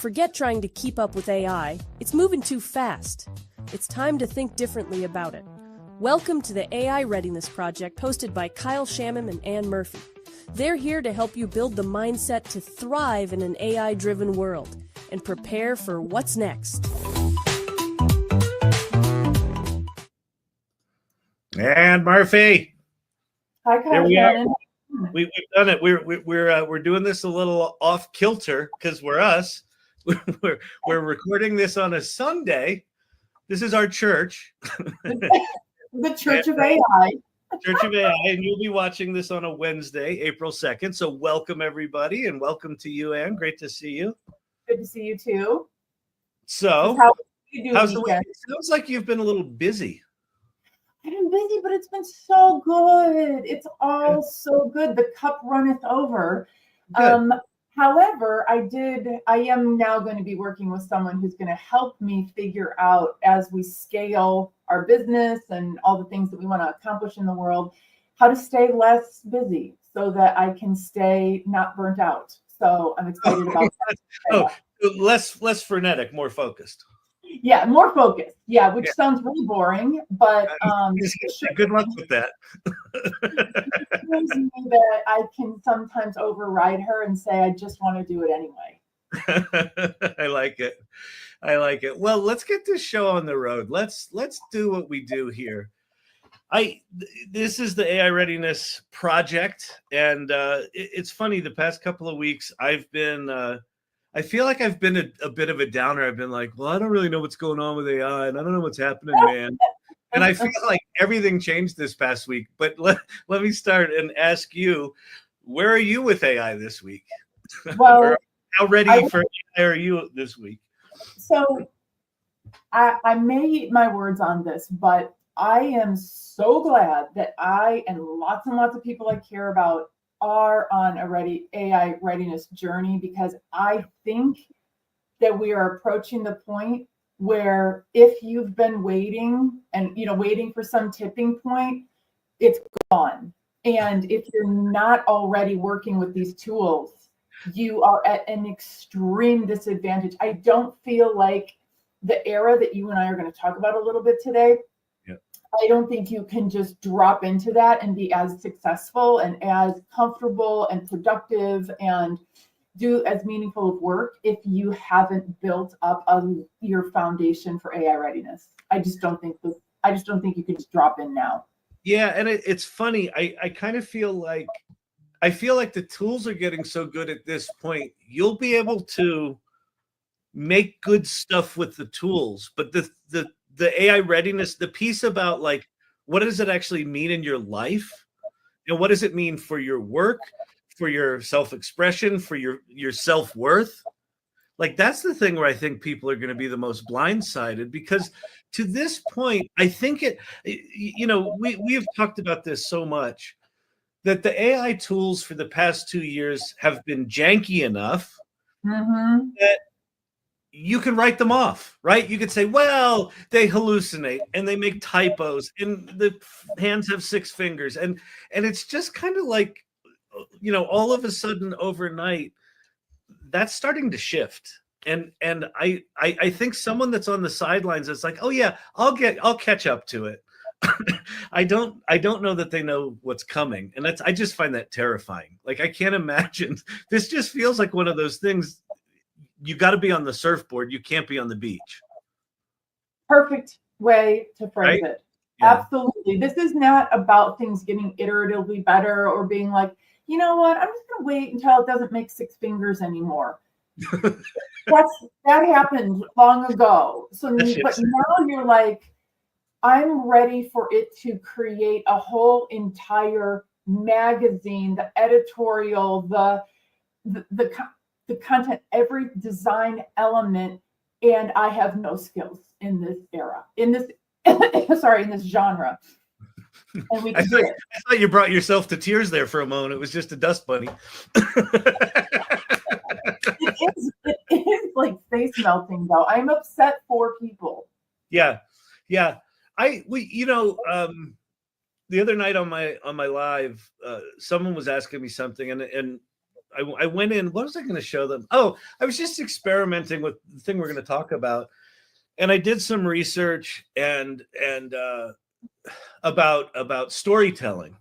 Forget trying to keep up with AI. It's moving too fast. It's time to think differently about it. Welcome to the AI Readiness Project, hosted by Kyle Shamim and Ann Murphy. They're here to help you build the mindset to thrive in an AI-driven world and prepare for what's next. And Murphy. Hi, Kyle. We've done it. We're doing this a little off kilter because we're us. We're recording this on a Sunday. This is our church. The Church of AI. Church of AI, and you'll be watching this on a Wednesday, April 2nd. So welcome everybody, and welcome to you, Ann. Great to see you. Good to see you too. So how's the weekend? It sounds like you've been a little busy. I've been busy, but it's been so good. It's all so good. The cup runneth over. However, I am now going to be working with someone who's going to help me figure out, as we scale our business and all the things that we want to accomplish in the world, how to stay less busy so that I can stay not burnt out. So I'm excited about that. Less frenetic, more focused. Yeah, more focused. Yeah, which sounds really boring, but good luck with that. It shows me that I can sometimes override her and say, I just want to do it anyway. I like it. Well, let's get this show on the road. Let's do what we do here. This is the AI Readiness Project, and it's funny. The past couple of weeks, I feel like I've been a bit of a downer. I've been like, well, I don't really know what's going on with AI, and I don't know what's happening, man. And I feel like everything changed this past week. But let me start and ask you, where are you with AI this week? Well, how ready for AI are you this week? So I may eat my words on this, but I am so glad that I and lots of people I care about are on a AI readiness journey, because I think that we are approaching the point where if you've been waiting for some tipping point, it's gone. And if you're not already working with these tools, you are at an extreme disadvantage. I don't feel like the era that you and I are going to talk about a little bit today, I don't think you can just drop into that and be as successful and as comfortable and productive and do as meaningful of work if you haven't built up your foundation for AI readiness. I just don't think you can just drop in now. Yeah, and it's funny. I kind of feel like the tools are getting so good at this point. You'll be able to make good stuff with the tools, but the AI readiness, the piece about like, what does it actually mean in your life? And what does it mean for your work, for your self-expression, for your self-worth? Like, that's the thing where I think people are going to be the most blindsided, because to this point, I think we have talked about this so much, that the AI tools for the past 2 years have been janky enough that you can write them off, right? You could say, well, they hallucinate and they make typos and the hands have 6 fingers. And it's just kind of like, all of a sudden overnight, that's starting to shift. And I think someone that's on the sidelines is like, oh yeah, I'll catch up to it. I don't know that they know what's coming. And I just find that terrifying. Like, I can't imagine. This just feels like one of those things. You got to be on the surfboard. You can't be on the beach. Perfect way to phrase it. Yeah. Absolutely. This is not about things getting iteratively better or being like, you know what, I'm just going to wait until it doesn't make 6 fingers anymore. That happened long ago. But now you're like, I'm ready for it to create a whole entire magazine, the editorial, the content, every design element, and I have no skills in this era, in this genre. And I thought you brought yourself to tears there for a moment. It was just a dust bunny. It is like face melting, though. I'm upset for people. Yeah. The other night on my live, someone was asking me something, and I went in. What was I going to show them? Oh, I was just experimenting with the thing we're going to talk about, and I did some research and about storytelling,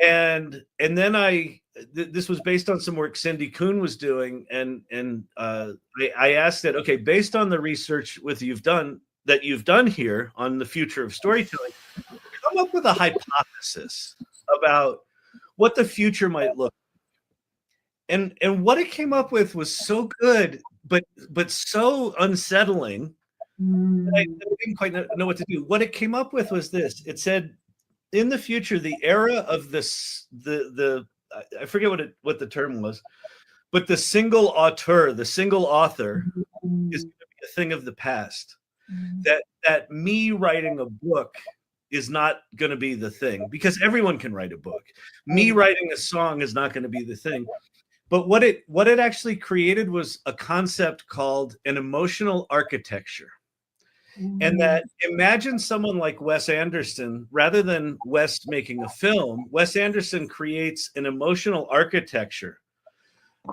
and then this was based on some work Cindy Kuhn was doing, and I asked it, okay, based on the research you've done here on the future of storytelling, come up with a hypothesis about what the future might look like. And what it came up with was so good, but so unsettling that I didn't quite know what to do. What it came up with was this. It said, in the future, the era of this, I forget what the term was, but the single auteur, the single author, is going to be a thing of the past. That me writing a book is not going to be the thing, because everyone can write a book. Me writing a song is not going to be the thing. But what it actually created was a concept called an emotional architecture. And that, imagine someone like Wes Anderson, rather than Wes making a film, Wes Anderson creates an emotional architecture,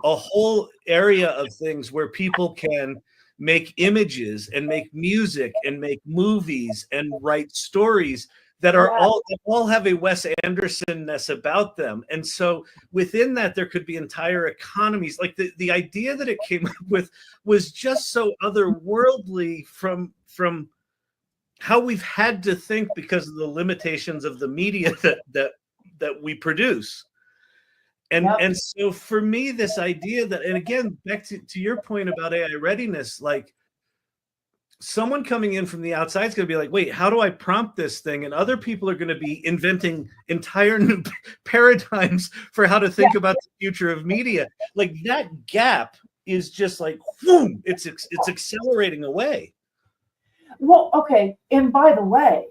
a whole area of things where people can make images and make music and make movies and write stories that are all have a Wes Anderson-ness about them. And so within that, there could be entire economies. Like the idea that it came up with was just so otherworldly from how we've had to think because of the limitations of the media that we produce. And so for me, this idea that, and again, back to your point about AI readiness, like someone coming in from the outside is going to be like, wait, how do I prompt this thing? And other people are going to be inventing entire new paradigms for how to think about the future of media. Like that gap is just like, boom, it's accelerating away. Well, okay. And by the way,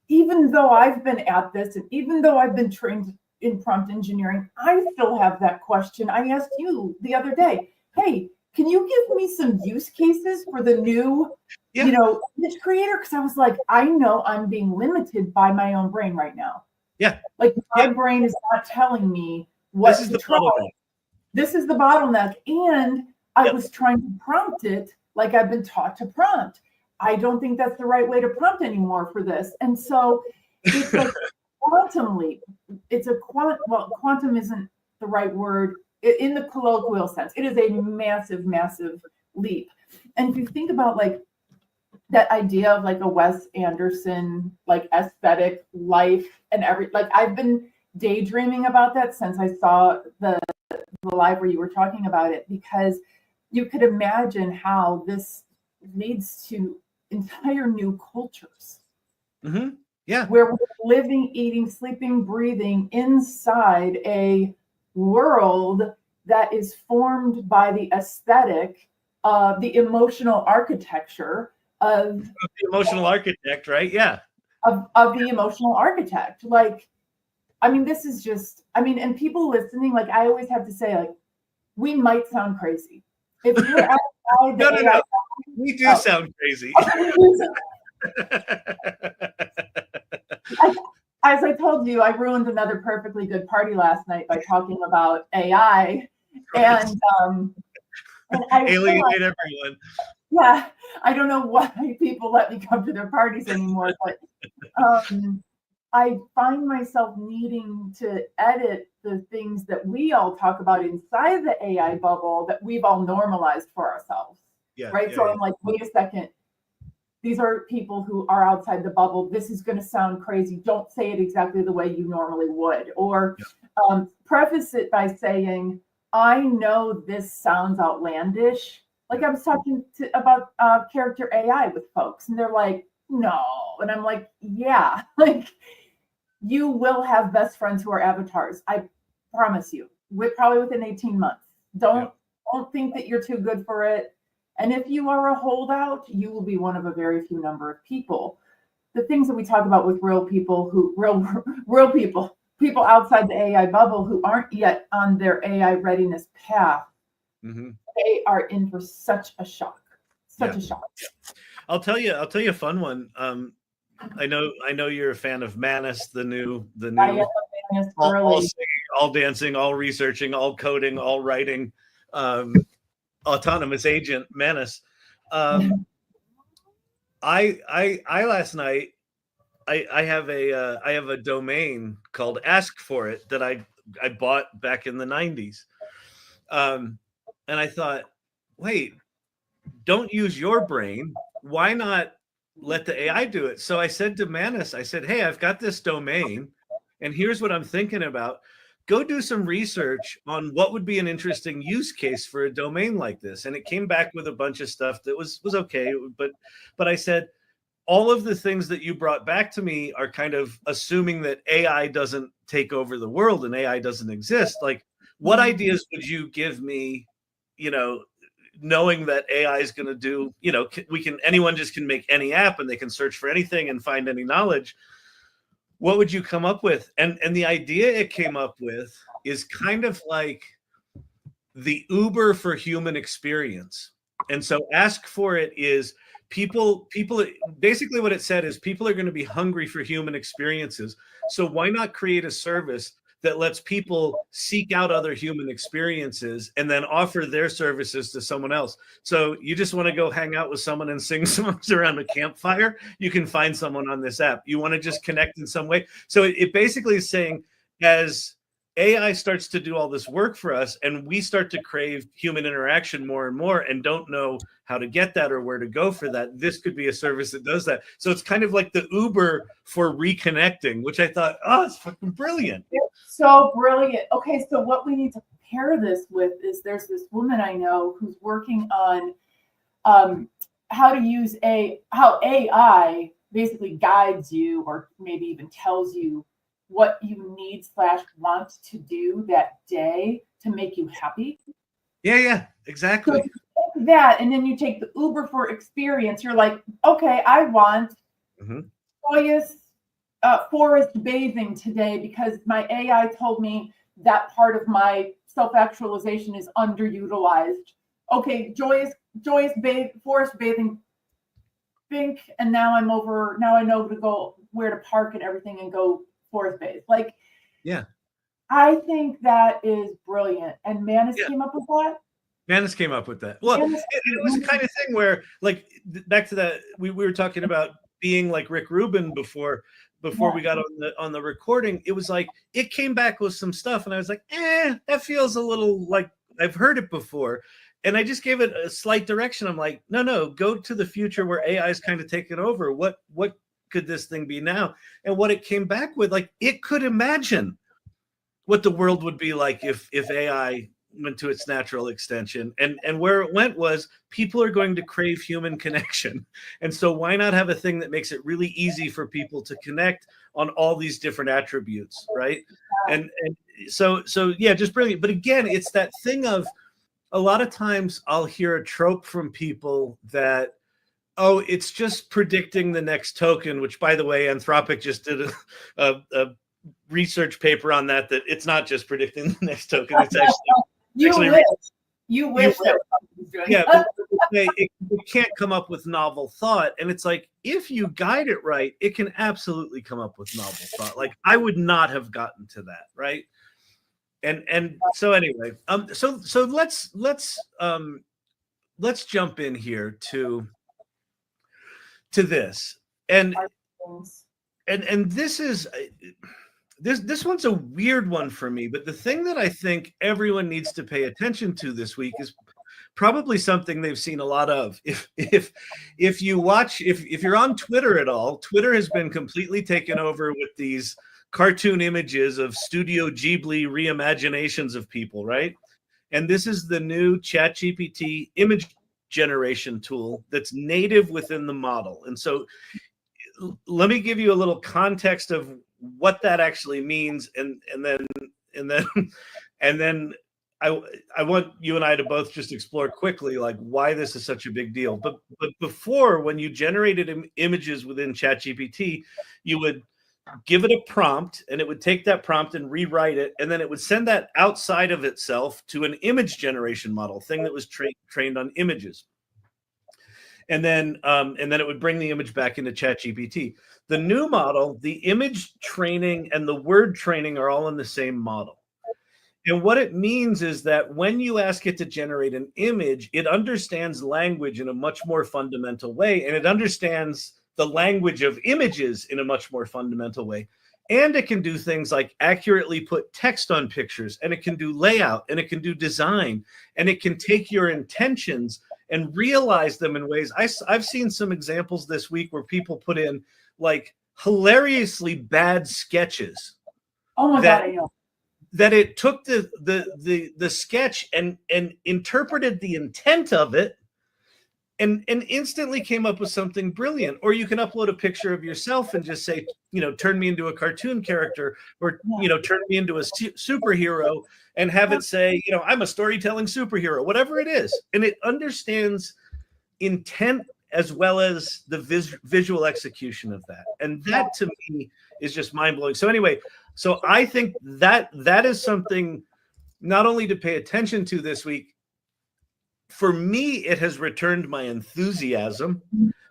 even though I've been at this, and even though I've been trained in prompt engineering, I still have that question. I asked you the other day, hey, can you give me some use cases for the new, image creator? Because I was like, I know I'm being limited by my own brain right now. Yeah. Like my brain is not telling me what to try. This is the bottleneck. And I was trying to prompt it like I've been taught to prompt. I don't think that's the right way to prompt anymore for this. And so it's like quantum leap. It's quantum isn't the right word in the colloquial sense. It is a massive, massive leap. And if you think about like that idea of like a Wes Anderson, like aesthetic life and like I've been daydreaming about that since I saw the live where you were talking about it, because you could imagine how this leads to entire new cultures. Mm-hmm. Yeah. Where we're living, eating, sleeping, breathing inside a world that is formed by the aesthetic, the emotional architecture of the emotional architect, right? Yeah. Of the emotional architect. Like, I mean, this is just, and people listening, like I always have to say, like, we might sound crazy. If you're outside the no. We do sound crazy. As I told you, I ruined another perfectly good party last night by talking about AI, and I alienate everyone. Yeah, I don't know why people let me come to their parties anymore, but I find myself needing to edit the things that we all talk about inside the AI bubble that we've all normalized for ourselves. Yeah, right. Yeah, so I'm like, wait a second. These are people who are outside the bubble. This is going to sound crazy. Don't say it exactly the way you normally would. Or preface it by saying, I know this sounds outlandish. Like I was talking about character AI with folks, and they're like, no. And I'm like, yeah, like you will have best friends who are avatars. I promise you, probably within 18 months. Don't think that you're too good for it. And if you are a holdout, you will be one of a very few number of people. The things that we talk about with real people real people outside the AI bubble who aren't yet on their AI readiness path, they are in for such a shock. A shock. I'll tell you a fun one. I know you're a fan of Manus, the new all dancing, all researching, all coding, all writing, autonomous agent menace. I last night I have a domain called Ask For It that I bought back in the 90s. And I thought, wait, don't use your brain. Why not let the AI do it? So I said to Manus, I said, hey, I've got this domain and here's what I'm thinking about. Go do some research on what would be an interesting use case for a domain like this. And it came back with a bunch of stuff that was okay. But I said, all of the things that you brought back to me are kind of assuming that AI doesn't take over the world and AI doesn't exist. Like, what ideas would you give me, knowing that AI is going to do, anyone just can make any app and they can search for anything and find any knowledge. What would you come up with? And the idea it came up with is kind of like the Uber for human experience. And so Ask For It is people basically what it said is people are going to be hungry for human experiences. So why not create a service that lets people seek out other human experiences and then offer their services to someone else? So you just want to go hang out with someone and sing songs around a campfire, you can find someone on this app. You want to just connect in some way. So it basically is saying, as AI starts to do all this work for us and we start to crave human interaction more and more and don't know how to get that or where to go for that, this could be a service that does that. So it's kind of like the Uber for reconnecting, which I thought, it's fucking brilliant. It's so brilliant. Okay, so what we need to pair this with is there's this woman I know who's working on how AI basically guides you or maybe even tells you what you need/want to do that day to make you happy. Yeah, exactly. So that, and then you take the Uber for experience. You're like, okay, I want joyous forest bathing today because my AI told me that part of my self-actualization is underutilized. Okay, joyous forest bathing. Think, and now I know to go where to park and everything and go forest bathe. Like, yeah, I think that is brilliant. And Manus came up with that. Manus came up with that. Well, it was the kind of thing where, like, back to that, we were talking about being like Rick Rubin before we got on the recording. It was like it came back with some stuff, and I was like, that feels a little like I've heard it before. And I just gave it a slight direction. I'm like, no, go to the future where AI is kind of taking over. What could this thing be now? And what it came back with, like, it could imagine what the world would be like if AI went to its natural extension. And where it went was people are going to crave human connection. And so why not have a thing that makes it really easy for people to connect on all these different attributes, right? And so yeah, just brilliant. But again, it's that thing of, a lot of times I'll hear a trope from people that, it's just predicting the next token, which, by the way, Anthropic just did a research paper on that it's not just predicting the next token. It's actually you wish that was doing. Yeah, but it can't come up with novel thought. And it's like, if you guide it right, it can absolutely come up with novel thought. Like, I would not have gotten to that, right? And so anyway, so let's jump in here to this, and this is this one's a weird one for me. But the thing that I think everyone needs to pay attention to this week is probably something they've seen a lot of. If you're on Twitter at all, Twitter has been completely taken over with these cartoon images of Studio Ghibli reimaginations of people, right? And this is the new ChatGPT image generation tool that's native within the model. And so let me give you a little context of what that actually means, and then I want you and I to both just explore quickly like why this is such a big deal. But before, when you generated images within ChatGPT, you would give it a prompt, and it would take that prompt and rewrite it, and then it would send that outside of itself to an image generation model thing that was trained on images. And then it would bring the image back into ChatGPT. The new model, the image training and the word training are all in the same model. And what it means is that when you ask it to generate an image, it understands language in a much more fundamental way, and it understands the language of images in a much more fundamental way. And it can do things like accurately put text on pictures, and it can do layout, and it can do design, and it can take your intentions and realize them in ways. I've seen some examples this week where people put in like hilariously bad sketches. Oh my God, I know. That it took the sketch and interpreted the intent of it and instantly came up with something brilliant. Or you can upload a picture of yourself and just say, turn me into a cartoon character, or turn me into a superhero, and have it say, I'm a storytelling superhero, whatever it is. And it understands intent as well as the visual execution of that. And that to me is just mind-blowing. So anyway, so I think that is something not only to pay attention to this week. For me, it has returned my enthusiasm,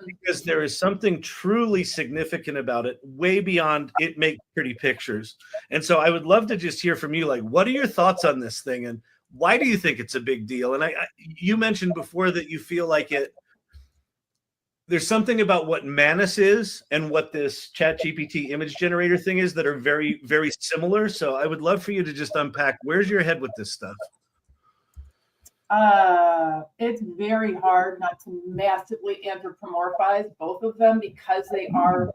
because there is something truly significant about it, way beyond it make pretty pictures. And so I would love to just hear from you, like, what are your thoughts on this thing, and why do you think it's a big deal? And you mentioned before that you feel like there's something about what Manus is and what this ChatGPT image generator thing is that are very, very similar. So I would love for you to just unpack, where's your head with this stuff? It's very hard not to massively anthropomorphize both of them, because they are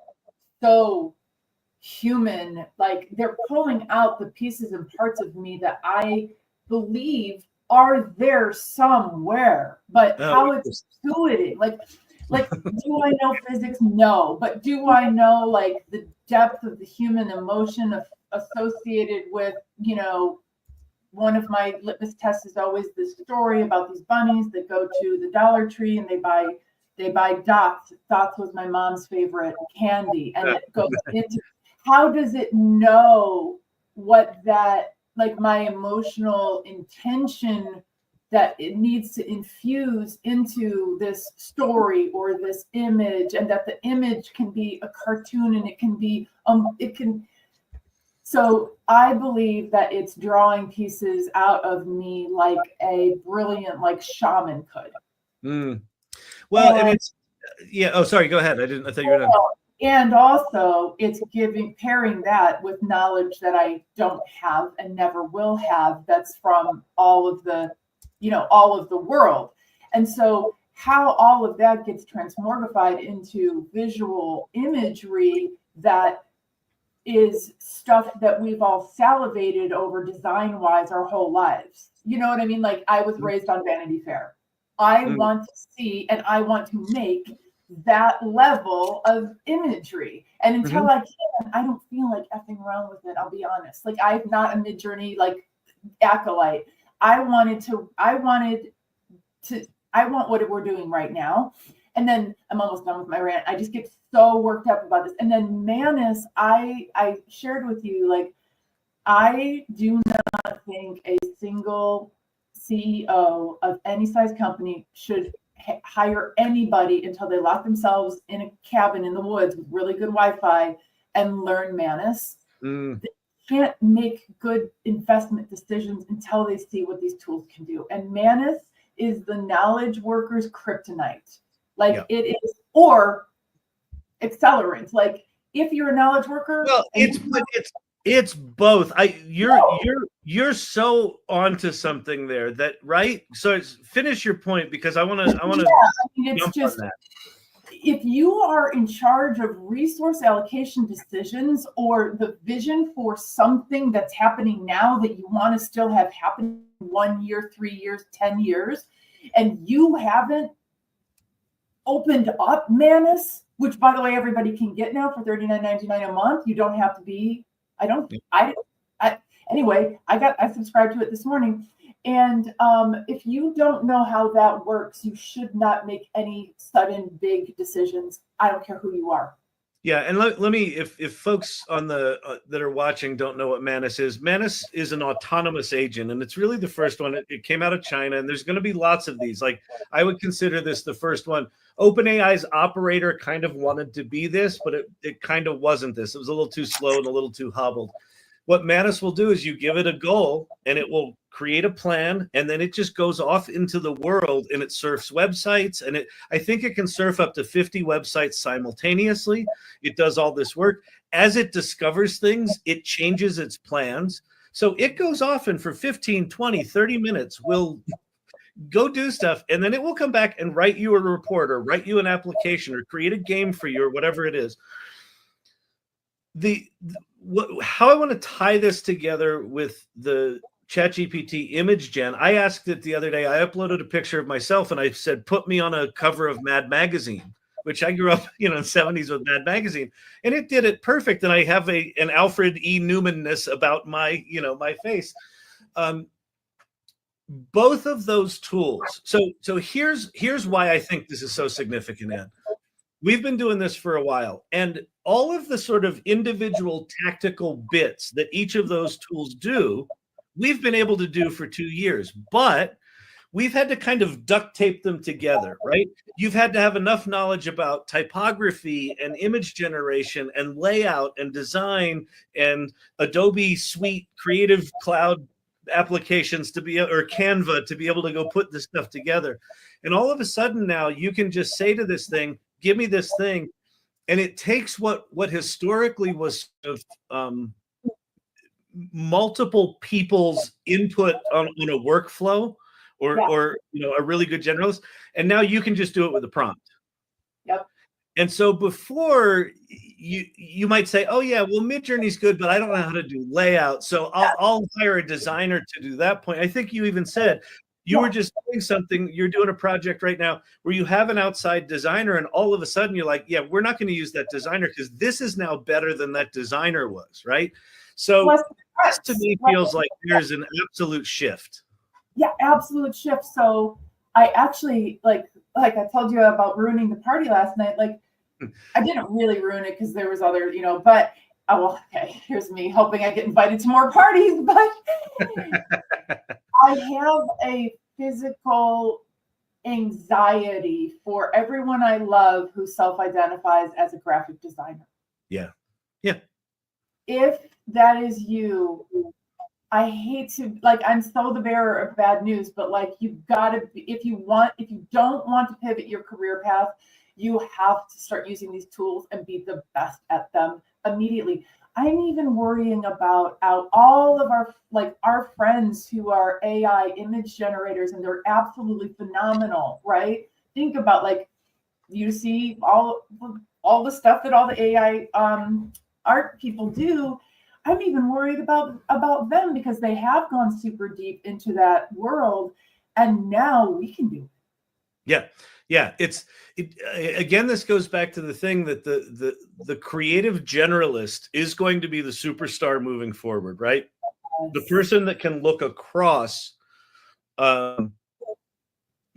so human. Like, they're pulling out the pieces and parts of me that I believe are there somewhere, but how it's intuitive. Like, do I know physics? No. But do I know, like, the depth of the human emotion associated with, one of my litmus tests is always the story about these bunnies that go to the Dollar Tree and they buy dots. Dots was my mom's favorite candy. And it goes into, how does it know what that, like, my emotional intention that it needs to infuse into this story or this image, and that the image can be a cartoon, and it can be, so I believe that it's drawing pieces out of me like a brilliant, like, shaman could. Well, and it's, oh, sorry, go ahead. I thought you were done. And also it's pairing that with knowledge that I don't have and never will have, that's from all of the world. And so how all of that gets transmogrified into visual imagery, that is stuff that we've all salivated over design wise our whole lives. You know what I mean? Like, I was raised on Vanity Fair. I want to see, and I want to make that level of imagery. And until I can, I don't feel like effing around with it. I'll be honest. Like, I'm not a Midjourney, like, acolyte. I want what we're doing right now. And then I'm almost done with my rant. I just get so worked up about this. And then Manus, I shared with you, like, I do not think a single CEO of any size company should hire anybody until they lock themselves in a cabin in the woods with really good Wi-Fi and learn Manus. They can't make good investment decisions until they see what these tools can do. And Manus is the knowledge worker's kryptonite. Like, it is, or accelerant. Like, if you're a knowledge worker, well, it's both. You're so onto something there, that, right? So finish your point, because I want to. Yeah, I mean, it's just, if you are in charge of resource allocation decisions, or the vision for something that's happening now that you want to still have happen 1 year, 3 years, 10 years, and you haven't opened up Manus, which, by the way, everybody can get now for $39.99 a month. You don't have to be. Anyway, I subscribed to it this morning. And if you don't know how that works, you should not make any sudden big decisions. I don't care who you are. Yeah, and let me, if folks on the that are watching don't know what Manus is an autonomous agent, and it's really the first one. It came out of China, and there's going to be lots of these. Like, I would consider this the first one. OpenAI's operator kind of wanted to be this, but it kind of wasn't this. It was a little too slow and a little too hobbled. what Manus will do is you give it a goal and it will create a plan, and then it just goes off into the world and it surfs websites, and I think it can surf up to 50 websites simultaneously. It does all this work. As it discovers things, it changes its plans. So it goes off and for 15, 20, 30 minutes will go do stuff, and then it will come back and write you a report or write you an application or create a game for you or whatever it is. How I want to tie this together with the ChatGPT image gen, I asked it the other day. I uploaded a picture of myself and I said, put me on a cover of Mad Magazine, which I grew up, in the 70s with Mad Magazine, and it did it perfect. And I have an Alfred E. Newman-ness about my, my face. Both of those tools. So here's why I think this is so significant, Ann. We've been doing this for a while, and all of the sort of individual tactical bits that each of those tools do, we've been able to do for 2 years, but we've had to kind of duct tape them together, right? You've had to have enough knowledge about typography and image generation and layout and design and Adobe Suite Creative Cloud applications or Canva to be able to go put this stuff together. And all of a sudden now you can just say to this thing, give me this thing. And it takes what historically was sort of, multiple people's input on a workflow or a really good generalist. And now you can just do it with a prompt. Yep. And so before you might say, oh yeah, well, Midjourney's good, but I don't know how to do layout. So I'll hire a designer to do that point. I think you even said you were just doing something, you're doing a project right now where you have an outside designer, and all of a sudden you're like, yeah, we're not going to use that designer because this is now better than that designer was, right? So this to me feels like there's an absolute shift. Yeah, absolute shift. So I actually, like I told you about ruining the party last night, like I didn't really ruin it because there was other, but okay, here's me hoping I get invited to more parties, but I have a physical anxiety for everyone I love who self-identifies as a graphic designer. Yeah. Yeah. If that is you, I hate to, I'm so the bearer of bad news, but you've got to, if you don't want to pivot your career path, you have to start using these tools and be the best at them immediately. I'm even worrying about all of our friends who are AI image generators, and they're absolutely phenomenal, right? Think about you see all the stuff that all the AI art people do. I'm even worried about them because they have gone super deep into that world, and now we can do it. Yeah. Again, this goes back to the thing that the creative generalist is going to be the superstar moving forward, right? Yes. The person that can look across all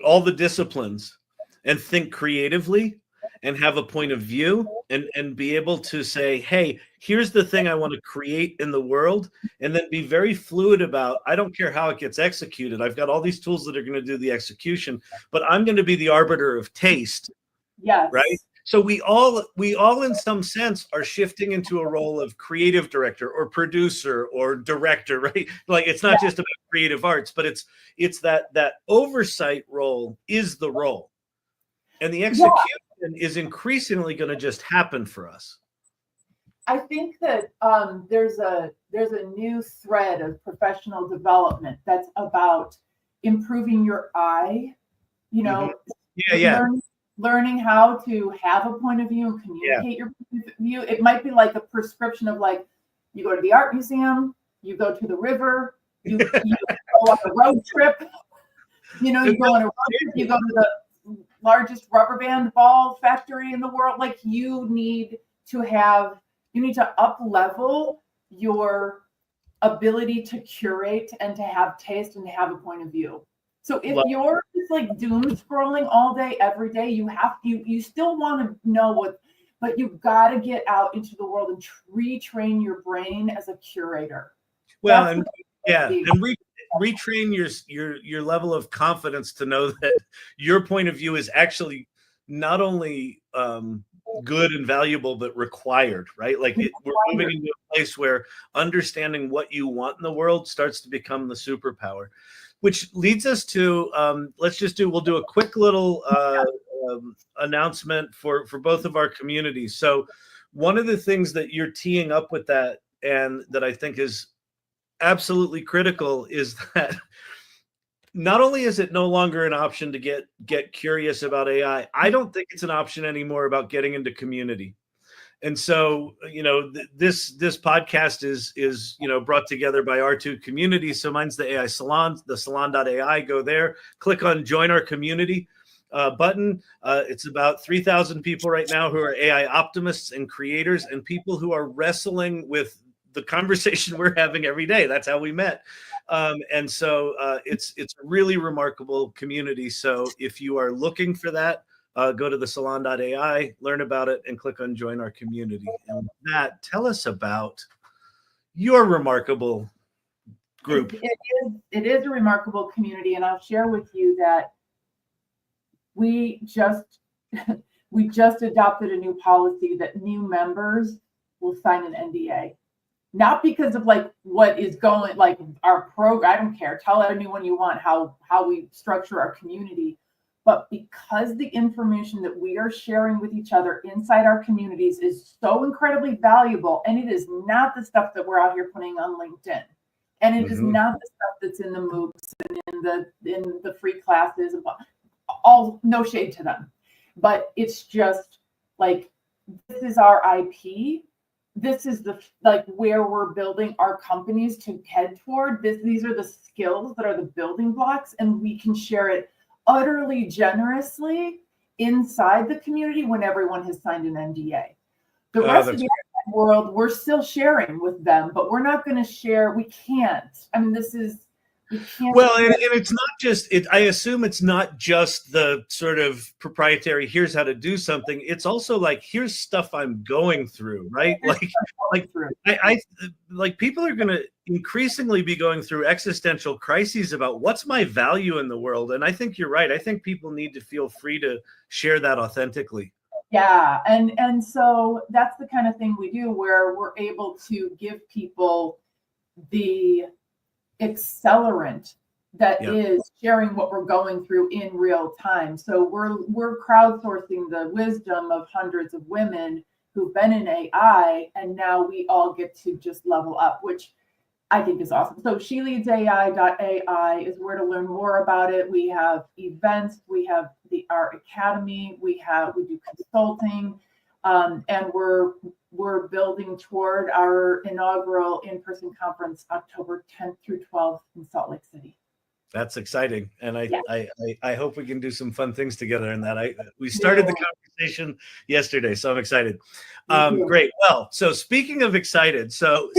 the disciplines and think creatively and have a point of view and be able to say, hey, here's the thing I want to create in the world, and then be very fluid about, I don't care how it gets executed. I've got all these tools that are going to do the execution, but I'm going to be the arbiter of taste. Yes. Right. So we all in some sense are shifting into a role of creative director or producer or director, right? It's not just about creative arts, but it's that oversight role is the role. And the execution is increasingly going to just happen for us. I think that there's a new thread of professional development that's about improving your eye, learning how to have a point of view and communicate your point of view. It might be like a prescription of you go to the art museum, you go to the river, you go on a road trip, you go on a road trip, you go to the largest rubber band ball factory in the world. You need to up level your ability to curate and to have taste and to have a point of view. So if you're just doom scrolling all day, every day, you still want to know but you've got to get out into the world and retrain your brain as a curator. Well, and retrain your level of confidence to know that your point of view is actually not only good and valuable, but required, right? Like we're moving into a place where understanding what you want in the world starts to become the superpower, which leads us to we'll do a quick little announcement for both of our communities. So one of the things that you're teeing up with that, and that I think is absolutely critical, is that not only is it no longer an option to get curious about AI, I don't think it's an option anymore about getting into community. And so, this podcast is brought together by our two communities. So mine's the AI Salon, the salon.ai. Go there, click on join our community button. It's about 3,000 people right now who are AI optimists and creators, and people who are wrestling with the conversation we're having every day. That's how we met. And so it's a really remarkable community. So if you are looking for that, go to the salon.ai, learn about it, and click on join our community. And with that, tell us about your remarkable group. It is a remarkable community, and I'll share with you that we just adopted a new policy that new members will sign an NDA. Not because of like what is going, like our program, I don't care, tell anyone you want how we structure our community, but because the information that we are sharing with each other inside our communities is so incredibly valuable, and it is not the stuff that we're out here putting on LinkedIn, and it is not the stuff that's in the MOOCs and in the free classes, and all, no shade to them, but it's just like, this is our IP. This is where we're building our companies to head toward. These are the skills that are the building blocks, and we can share it utterly generously inside the community when everyone has signed an NDA. The rest of the outside world, we're still sharing with them, but we're not going to share. We can't. I mean, well, and it's not just it. I assume it's not just the sort of proprietary, here's how to do something. It's also like, here's stuff I'm going through, right? I people are going to increasingly be going through existential crises about what's my value in the world. And I think you're right. I think people need to feel free to share that authentically. Yeah. And so that's the kind of thing we do, where we're able to give people the accelerant that is sharing what we're going through in real time. So we're crowdsourcing the wisdom of hundreds of women who've been in AI, and now we all get to just level up, which I think is awesome. So sheleadsai.ai is where to learn more about it. We have events, we have our academy, we do consulting, and we're building toward our inaugural in-person conference, October 10th through 12th in Salt Lake City. That's exciting, and I hope we can do some fun things together in that. We started the conversation yesterday, so I'm excited. Great. Well, so speaking of excited, so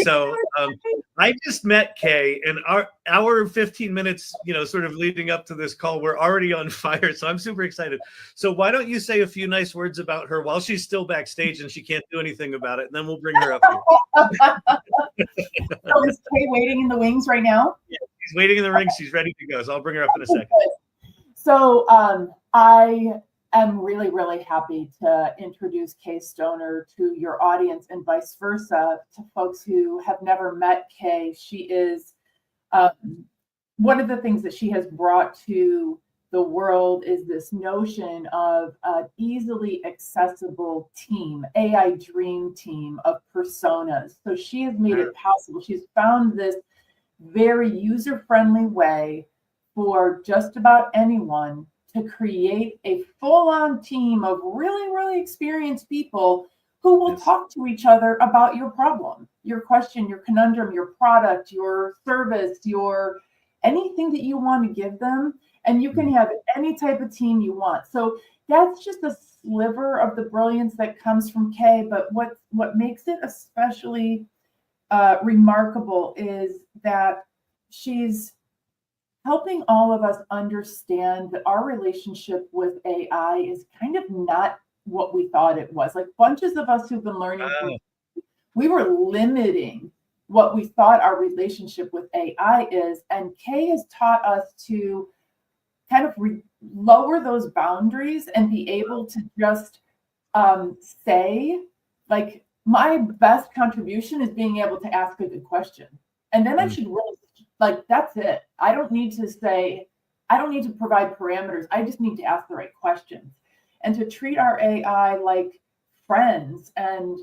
I just met Kay, and our 15 minutes, sort of leading up to this call, we're already on fire. So I'm super excited. So why don't you say a few nice words about her while she's still backstage and she can't do anything about it, and then we'll bring her up here. So is Kay waiting in the wings right now? Yeah, she's waiting in the ring. She's ready to go. So I'll bring her up in a second. So I am really, really happy to introduce Kay Stoner to your audience, and vice versa to folks who have never met Kay. She is one of the things that she has brought to the world is this notion of an easily accessible team, AI dream team of personas. So she has made it possible. She's found this very user-friendly way for just about anyone to create a full-on team of really, really experienced people who will talk to each other about your problem, your question, your conundrum, your product, your service, your anything that you want to give them. And you can have any type of team you want. So that's just a sliver of the brilliance that comes from Kay. But what makes it especially remarkable is that she's helping all of us understand that our relationship with AI is kind of not what we thought it was. Like bunches of us who've been learning, we were limiting what we thought our relationship with AI is. And Kay has taught us to kind of lower those boundaries and be able to just say, like, my best contribution is being able to ask a good question. And then I should really, like, that's it. I don't need to provide parameters. I just need to ask the right questions and to treat our AI like friends. And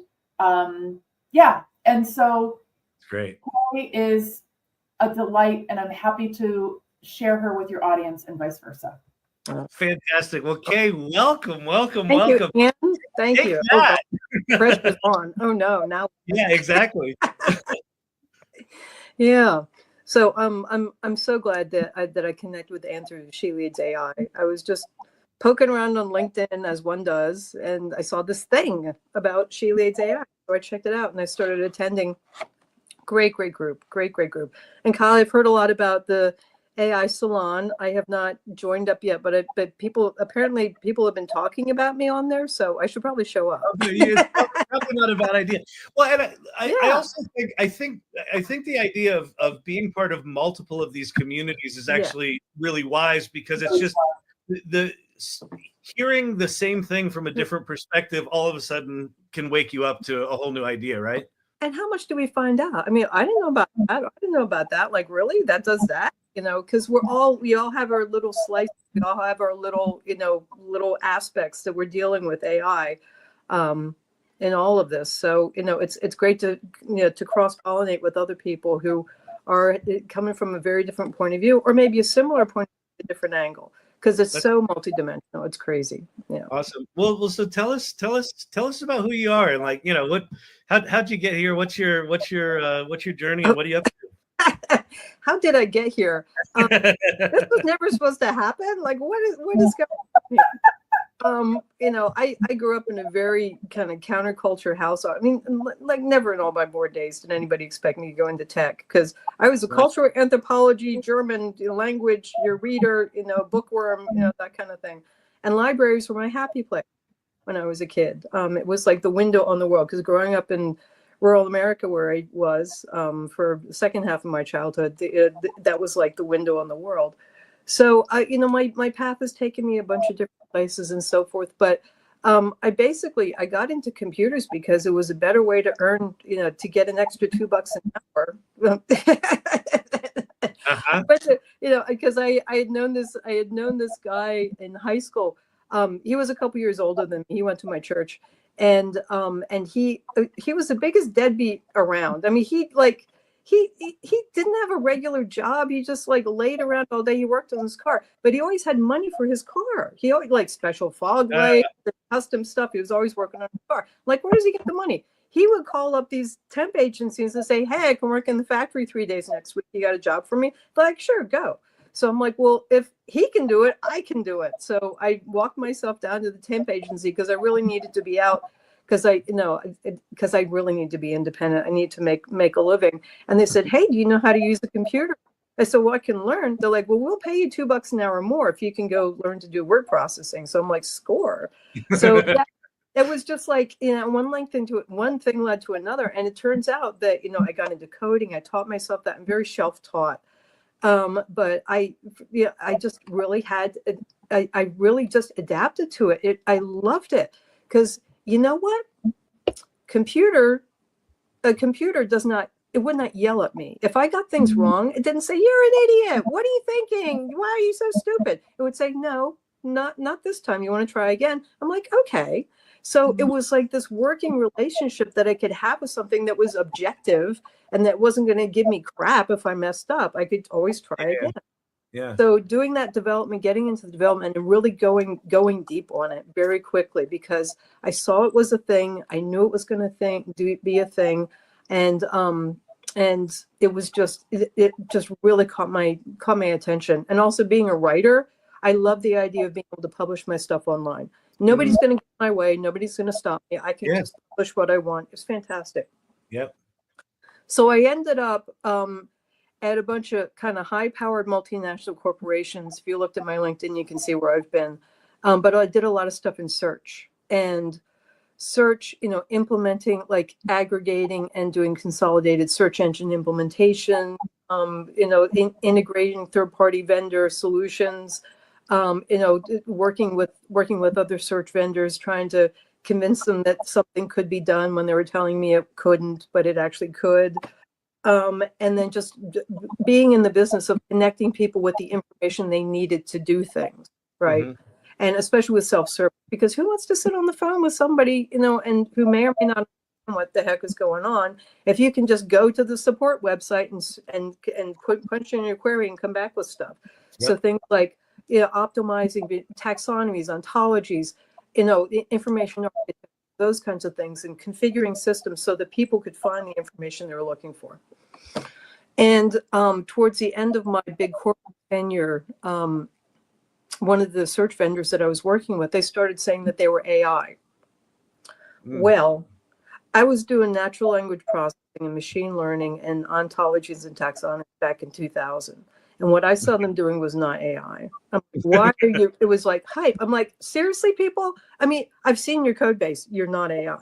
yeah, and so Great. Kay is a delight, and I'm happy to share her with your audience and vice versa. Fantastic. Well, Kay, welcome. Thank you, Ann. Thank Take you. that. Oh, God. Pressure's on. Oh no, now. Yeah, exactly. Yeah. So I'm so glad that I connect with Ann through She Leads AI. I was just poking around on LinkedIn as one does, and I saw this thing about She Leads AI. So I checked it out and I started attending. Great group. And Kyle, I've heard a lot about the AI salon. I have not joined up yet, but people have been talking about me on there, so I should probably show up. It's probably not a bad idea. Well, and I also think the idea of being part of multiple of these communities is actually really wise, because it's just the hearing the same thing from a different perspective all of a sudden can wake you up to a whole new idea, right? And how much do we find out? I mean, I didn't know about that. I didn't know about that. Like, really? That does that? You know, because we all have our little slices. We all have our little, little aspects that we're dealing with AI in all of this. So, it's great to cross-pollinate with other people who are coming from a very different point of view, or maybe a similar point of view, a different angle, because it's so multidimensional. It's crazy. Yeah. Awesome. Well, so tell us about who you are, and, like, how'd you get here? What's your journey, and what are you up to? How did I get here? This was never supposed to happen. Like, what is going on here? I grew up in a very kind of counterculture household. I mean, like, never in all my board days did anybody expect me to go into tech, because I was a cultural anthropology, German language, your reader, bookworm, that kind of thing. And libraries were my happy place when I was a kid. It was like the window on the world, because growing up in rural America, where I was for the second half of my childhood, that was like the window on the world. So, my path has taken me a bunch of different places and so forth. But I got into computers because it was a better way to earn, to get an extra $2 an hour. But because I had known this guy in high school. He was a couple years older than me. He went to my church, and he was the biggest deadbeat around. I mean, he didn't have a regular job. He just laid around all day. He worked on his car, but he always had money for his car. He always special fog lights, custom stuff. He was always working on his car. Like, where does he get the money? He would call up these temp agencies and say, "Hey, I can work in the factory 3 days next week. You got a job for me?" They're like, "Sure, go." So I'm like, well, if he can do it, I can do it. So I walked myself down to the temp agency because I really needed to be out, because I really need to be independent. I need to make a living. And they said, "Hey, do you know how to use a computer?" I said, "Well, I can learn." They're like, "Well, we'll pay you $2 an hour more if you can go learn to do word processing." So I'm like, score. So it was just like, one thing led to another. And it turns out that, I got into coding. I taught myself that. I'm very self-taught. But I just really I really just adapted to it. I loved it, because you know what? A computer would not yell at me. If I got things wrong, it didn't say, "You're an idiot. What are you thinking? Why are you so stupid?" It would say, "No, not this time. You want to try again?" I'm like, okay. So it was like this working relationship that I could have with something that was objective and that wasn't going to give me crap if I messed up. I could always try again. Yeah. So doing that development, getting into the development, and really going deep on it very quickly, because I saw it was a thing. I knew it was going to be a thing, and it was just it just really caught my attention. And also, being a writer, I love the idea of being able to publish my stuff online. Nobody's going to get in my way. Nobody's going to stop me. I can just publish what I want. It's fantastic. Yep. So I ended up at a bunch of kind of high-powered multinational corporations. If you looked at my LinkedIn, you can see where I've been. But I did a lot of stuff in search, implementing, like aggregating and doing consolidated search engine implementation, integrating third-party vendor solutions, working with other search vendors, trying to convince them that something could be done when they were telling me it couldn't, but it actually could. And then just being in the business of connecting people with the information they needed to do things, right? Mhm. And especially with self-service, because who wants to sit on the phone with somebody, and who may or may not know what the heck is going on? If you can just go to the support website and punch in your query and come back with stuff. Yep. So things like, optimizing taxonomies, ontologies, information architecture, those kinds of things, and configuring systems so that people could find the information they were looking for. And towards the end of my big corporate tenure, one of the search vendors that I was working with, they started saying that they were AI. Well, I was doing natural language processing and machine learning and ontologies and taxonomy back in 2000. And what I saw them doing was not AI. I'm like, why are you? It was like hype. I'm like, seriously, people? I mean, I've seen your code base. You're not AI.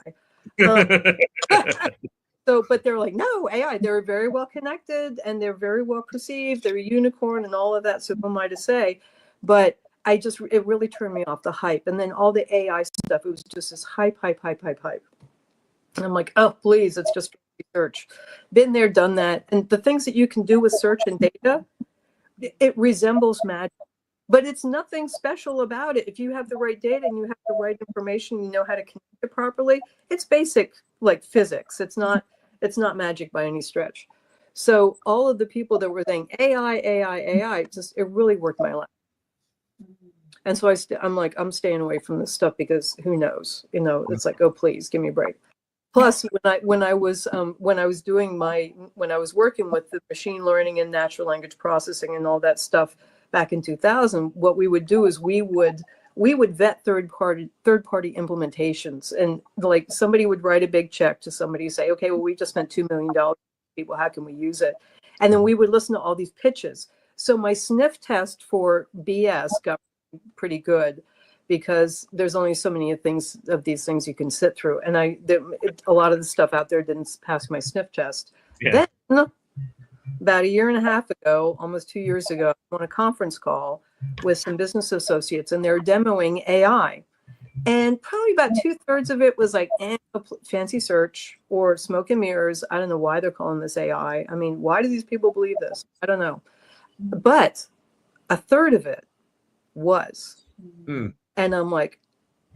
But they're like, no, AI. They're very well connected and they're very well perceived. They're a unicorn and all of that. So who am I to say? But it really turned me off, the hype. And then all the AI stuff, it was just this hype. And I'm like, oh, please, it's just research. Been there, done that. And the things that you can do with search and data, it resembles magic. But it's nothing special about it. If you have the right data and you have the right information, you know how to connect it properly, it's basic, like physics. It's not magic by any stretch. So all of the people that were saying AI, it really worked my life. And so I'm like, I'm staying away from this stuff because who knows? It's like, oh, please give me a break. Plus, when I was working with the machine learning and natural language processing and all that stuff back in 2000, what we would do is we would vet third party implementations, and like somebody would write a big check to somebody, say, okay, well, we just spent $2 million. People, how can we use it? And then we would listen to all these pitches. So my sniff test for BS got pretty good, because there's only so many of these things you can sit through. And a lot of the stuff out there didn't pass my sniff test. Yeah. Then about a year and a half ago, almost 2 years ago, I'm on a conference call with some business associates, and they're demoing AI. And probably about 2/3 of it was like fancy search or smoke and mirrors. I don't know why they're calling this AI. I mean, why do these people believe this? I don't know. But 1/3 of it was. And I'm like,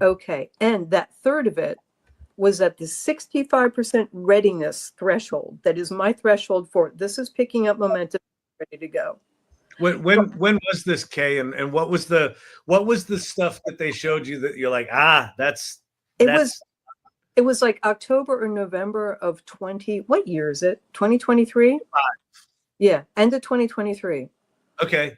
okay. And that 1/3 of it was at the 65% readiness threshold. That is my threshold for this is picking up momentum, ready to go. When was this, Kay? And what was the stuff that they showed you that you're like, it was like October or November of what year is it? 2023? Yeah, end of 2023. Okay.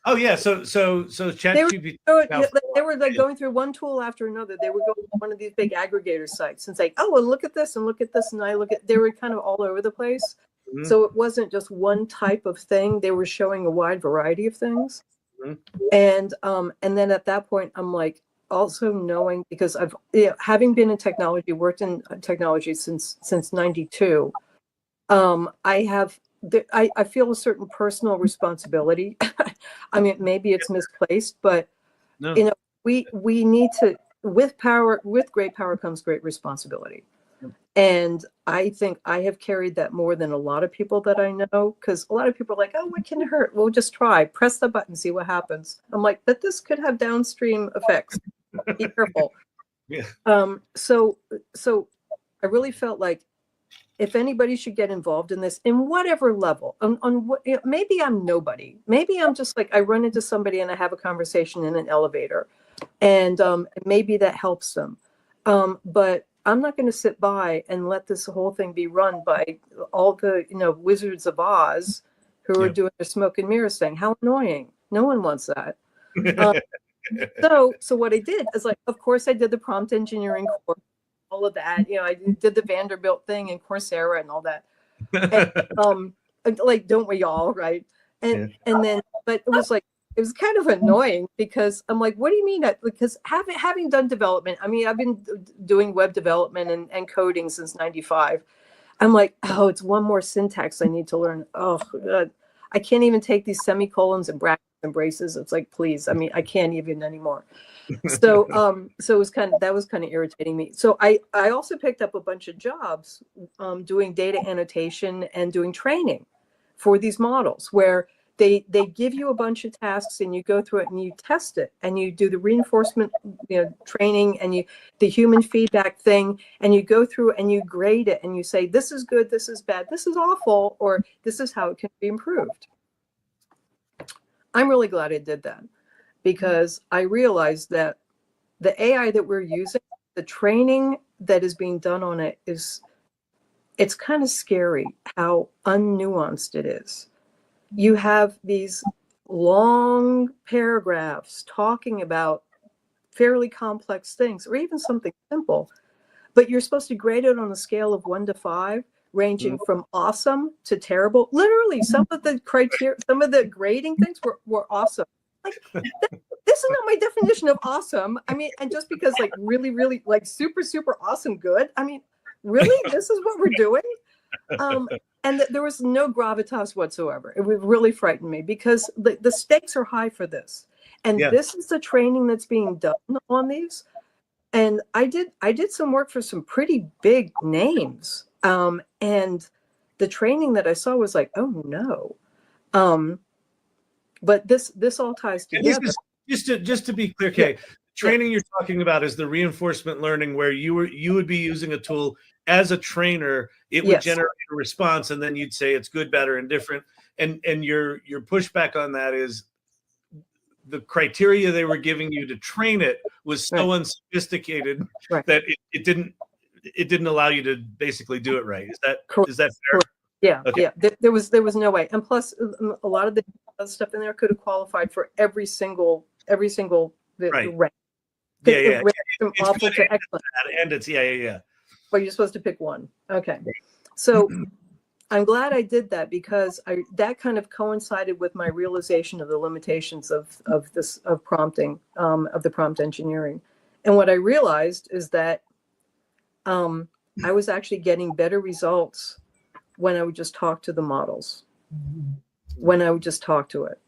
Oh yeah, so ChatGPT. They were like going through one tool after another. They would go to one of these big aggregator sites and say, "Oh, well, look at this and look at this," and they were kind of all over the place. Mm-hmm. So it wasn't just one type of thing. They were showing a wide variety of things. Mm-hmm. And then at that point, I'm like, also knowing, because I've having been in technology, worked in technology since '92. I feel a certain personal responsibility. I mean, maybe it's misplaced, but no. We need to, with great power comes great responsibility. And I think I have carried that more than a lot of people that I know, because a lot of people are like, oh, what can it hurt? We'll just try, press the button, see what happens. I'm like, but this could have downstream effects. Be careful. Yeah. So I really felt like, if anybody should get involved in this, in whatever level, on what, maybe I'm nobody. Maybe I'm just like, I run into somebody and I have a conversation in an elevator, and maybe that helps them. But I'm not going to sit by and let this whole thing be run by all the Wizards of Oz who are doing the smoke and mirrors thing. How annoying! No one wants that. So what I did is, like, of course, I did the prompt engineering course. All of that, I did the Vanderbilt thing and Coursera and all that. And, like, don't we all, right? And then, but it was kind of annoying, because I'm like, what do you mean? Because having done development, I mean, I've been doing web development and coding since '95. I'm like, oh, it's one more syntax I need to learn. Oh, God. I can't even take these semicolons and brackets and braces. It's like, please, I mean, I can't even anymore. So so it was that was kind of irritating me. So I also picked up a bunch of jobs doing data annotation and doing training for these models, where they give you a bunch of tasks and you go through it and you test it and you do the reinforcement, training, and the human feedback thing, and you go through and you grade it and you say, this is good, this is bad, this is awful, or this is how it can be improved. I'm really glad I did that, because I realized that the AI that we're using, the training that is being done on it it's kind of scary how unnuanced it is. You have these long paragraphs talking about fairly complex things, or even something simple, but you're supposed to grade it on a scale of 1 to 5, ranging from awesome to terrible. Literally, some of the criteria, some of the grading things were awesome. Like, this is not my definition of awesome. I mean, and just because like really, really like super, super awesome good, I mean, really, this is what we're doing? And there was no gravitas whatsoever. It would really frighten me, because the stakes are high for this. And this is the training that's being done on these. And I did some work for some pretty big names. And the training that I saw was like, oh no. But this all ties together. Just to be clear, Kay, training you're talking about is the reinforcement learning, where you would be using a tool as a trainer. It would generate a response, and then you'd say it's good, better, and different. And your pushback on that is the criteria they were giving you to train it was so unsophisticated that it didn't allow you to basically do it right. Is that fair? Correct. Yeah, okay. There was no way. And plus, a lot of the stuff in there could have qualified for every single rank. From awful to excellent. And it's But you're supposed to pick one. Okay. So I'm glad I did that, because that kind of coincided with my realization of the limitations of prompting, of the prompt engineering. And what I realized is that I was actually getting better results when I would just talk to the models, when I would just talk to it,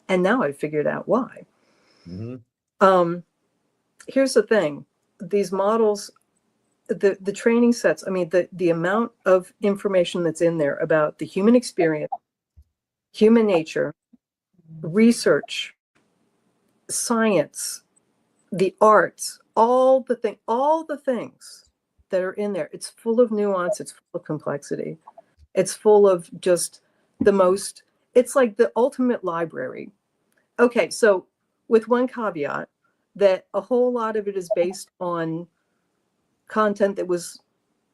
and now I figured out why. Here's the thing. These models, the training sets, I mean, the amount of information that's in there about the human experience, human nature, research, science, the arts, all the things that are in there. It's full of nuance. It's full of complexity. It's full of just it's like the ultimate library. Okay, so with one caveat, that a whole lot of it is based on content that was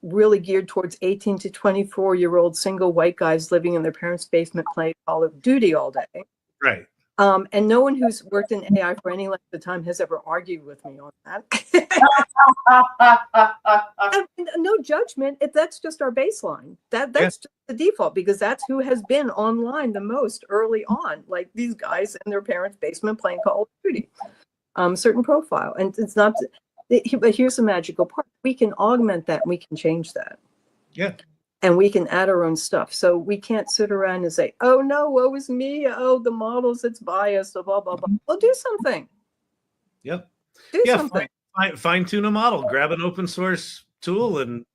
really geared towards 18 to 24-year-old single white guys living in their parents' basement playing Call of Duty all day. Right. And no one who's worked in AI for any length of time has ever argued with me on that. And no judgment. That's just our baseline. That's just the default, because that's who has been online the most early on, like these guys in their parents' basement playing Call of Duty. Certain profile. And it's not, but here's the magical part. We can augment that and we can change that. Yeah. And we can add our own stuff. So we can't sit around and say, oh no, woe is me. Oh, the models, it's biased, blah, blah, blah. Well, do something. Yep. Do something. Fine tune a model, grab an open source tool and,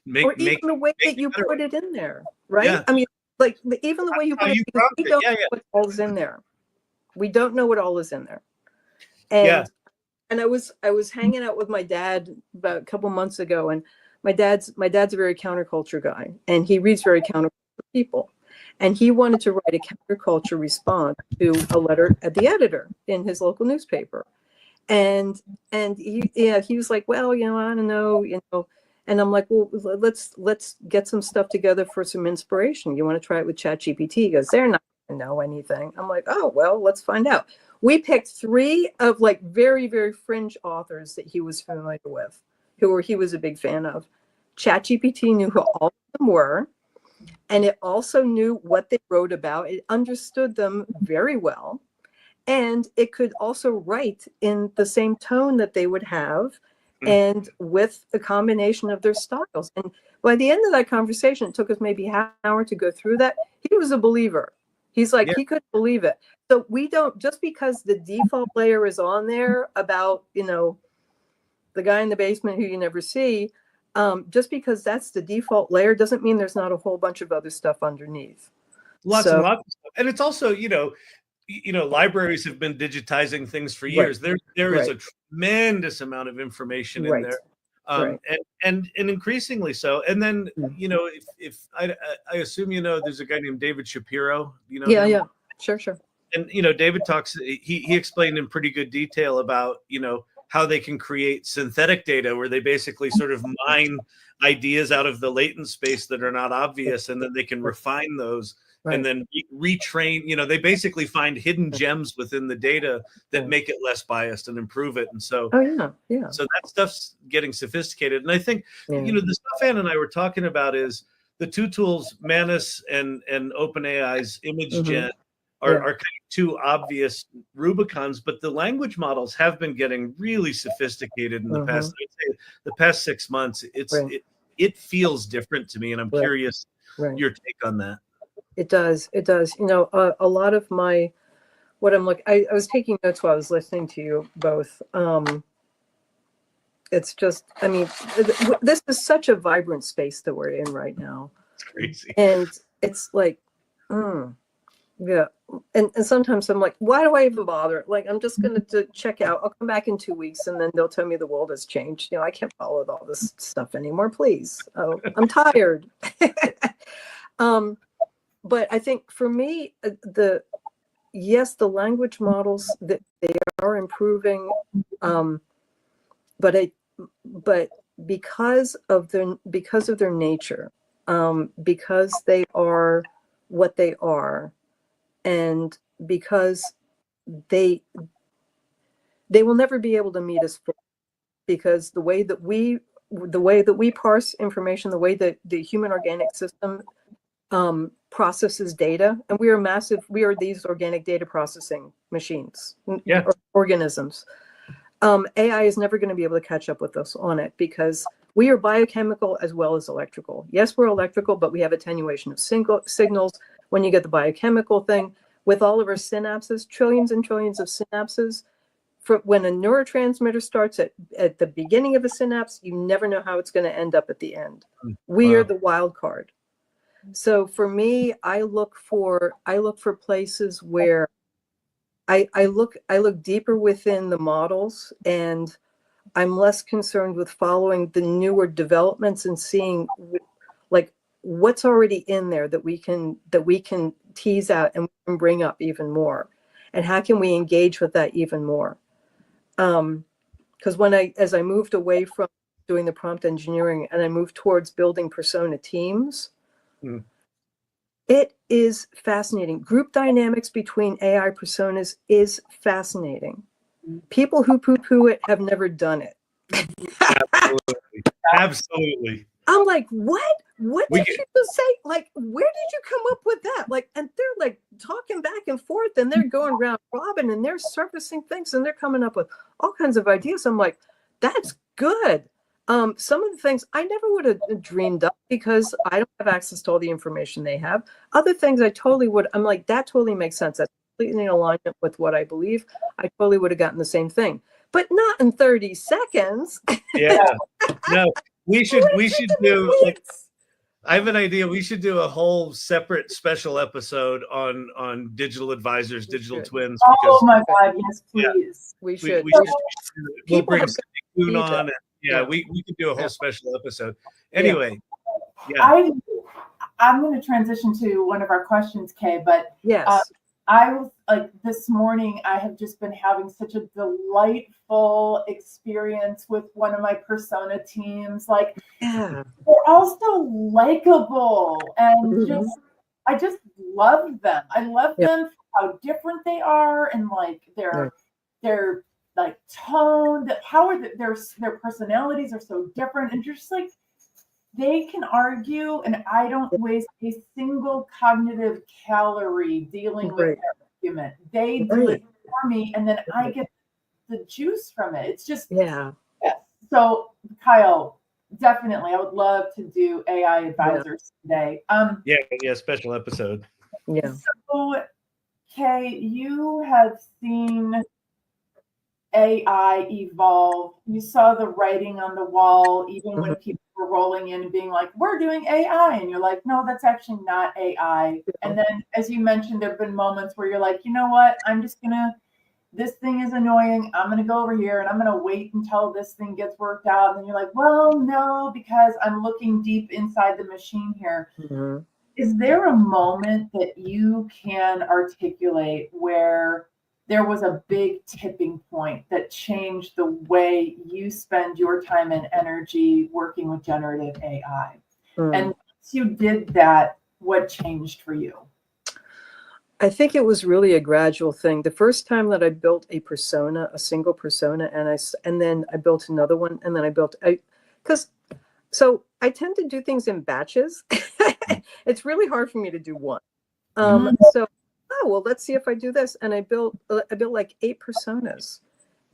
make the way that you put it in there, right? Yeah. I mean, like even the way you put it, because we don't know what all is in there. We don't know what all is in there. And I was hanging out with my dad about a couple months ago, and my dad's a very counterculture guy, and he reads very counterculture people. And he wanted to write a counterculture response to a letter at the editor in his local newspaper. And he was like, well, I don't know, and I'm like, well, let's get some stuff together for some inspiration. You want to try it with ChatGPT? He goes, they're not going to know anything. I'm like, oh, well, let's find out. We picked 3 of like very, very fringe authors that he was familiar with, he was a big fan of. ChatGPT knew who all of them were, and it also knew what they wrote about. It understood them very well, and it could also write in the same tone that they would have, and with a combination of their styles. And by the end of that conversation, it took us maybe half an hour to go through that. He was a believer. He's like, Yeah. he couldn't believe it. So we don't, just because the default layer is on there about, you know, the guy in the basement who you never see, just because that's the default layer doesn't mean there's not a whole bunch of other stuff underneath. Lots and lots of stuff. And it's also, libraries have been digitizing things for years. There is a tremendous amount of information in there. And increasingly so. And then, if I assume, there's a guy named David Shapiro, Yeah. Sure. And, David talks, he explained in pretty good detail about, how they can create synthetic data where they basically sort of mine ideas out of the latent space that are not obvious. And then they can refine those and then retrain, they basically find hidden gems within the data that make it less biased and improve it. And so, so that stuff's getting sophisticated. And I think, the stuff Ann and I were talking about is the two tools, Manus and OpenAI's image gen, are kind of two obvious Rubicons, but the language models have been getting really sophisticated in the past. I'd say the past 6 months. It feels different to me, and I'm curious your take on that. It does. A lot of what I'm looking. I was taking notes while I was listening to you both. It's just, this is such a vibrant space that we're in right now. It's crazy, and it's like, yeah. And sometimes I'm like, why do I even bother? Like, I'm just going to check out. I'll come back in 2 weeks and then they'll tell me the world has changed. I can't follow all this stuff anymore. Please. Oh, I'm tired. But I think for me, the language models that they are improving, but because of their nature, because they are what they are, and because they will never be able to meet us fully, because the way that we parse information, the way that the human organic system processes data, and we are these organic data processing machines, or organisms. AI is never going to be able to catch up with us on it, because we are biochemical as well as electrical. Yes, we're electrical, but we have attenuation of signals. When you get the biochemical thing, with all of our synapses, trillions and trillions of synapses, when a neurotransmitter starts at the beginning of a synapse, you never know how it's going to end up at the end. We are the wild card. So for me, I look for places where I look deeper within the models, and I'm less concerned with following the newer developments and seeing like what's already in there that we can tease out and bring up even more, and how can we engage with that even more. Because as I moved away from doing the prompt engineering and I moved towards building persona teams, it is fascinating. Group dynamics between AI personas is fascinating. People who poo-poo it have never done it. Absolutely. I'm like, what? What did you just say? Like, where did you come up with that? Like, and they're like talking back and forth, and they're going round robin, and they're surfacing things, and they're coming up with all kinds of ideas. I'm like, that's good. Some of the things I never would have dreamed up because I don't have access to all the information they have. Other things I totally would. I'm like, that totally makes sense. That's completely in alignment with what I believe. I totally would have gotten the same thing, but not in 30 seconds. Yeah. No, we should do. I have an idea. We should do a whole separate special episode on digital advisors, digital twins. Oh my God! Yes, please. We should. We'll bring Steve on. We could do a whole special episode. Anyway, I'm going to transition to one of our questions, Kay. But yes, I was like this morning. I have just been having such a delightful experience with one of my persona teams. Like, they're all so likable, and I just love them. I love them for how different they are, and like their like tone, their personalities are so different, and just like they can argue, and I don't waste a single cognitive calorie dealing with their argument. They do it for me, and then I get the juice from it. It's just So Kyle, definitely, I would love to do AI advisors today. Special episode. So So, Kay, you have seen AI evolve. You saw the writing on the wall, even when people were rolling in and being like, we're doing AI. And you're like, no, that's actually not AI. And then, as you mentioned, there have been moments where you're like, you know what? This thing is annoying. I'm going to go over here and I'm going to wait until this thing gets worked out. And then you're like, well, no, because I'm looking deep inside the machine here. Mhm. Is there a moment that you can articulate where there was a big tipping point that changed the way you spend your time and energy working with generative AI? And once you did that, what changed for you? I think it was really a gradual thing. The first time that I built a persona, a single persona, and then I built another one, and then so I tend to do things in batches. It's really hard for me to do one. So, well, let's see if I do this. And I built like 8 personas,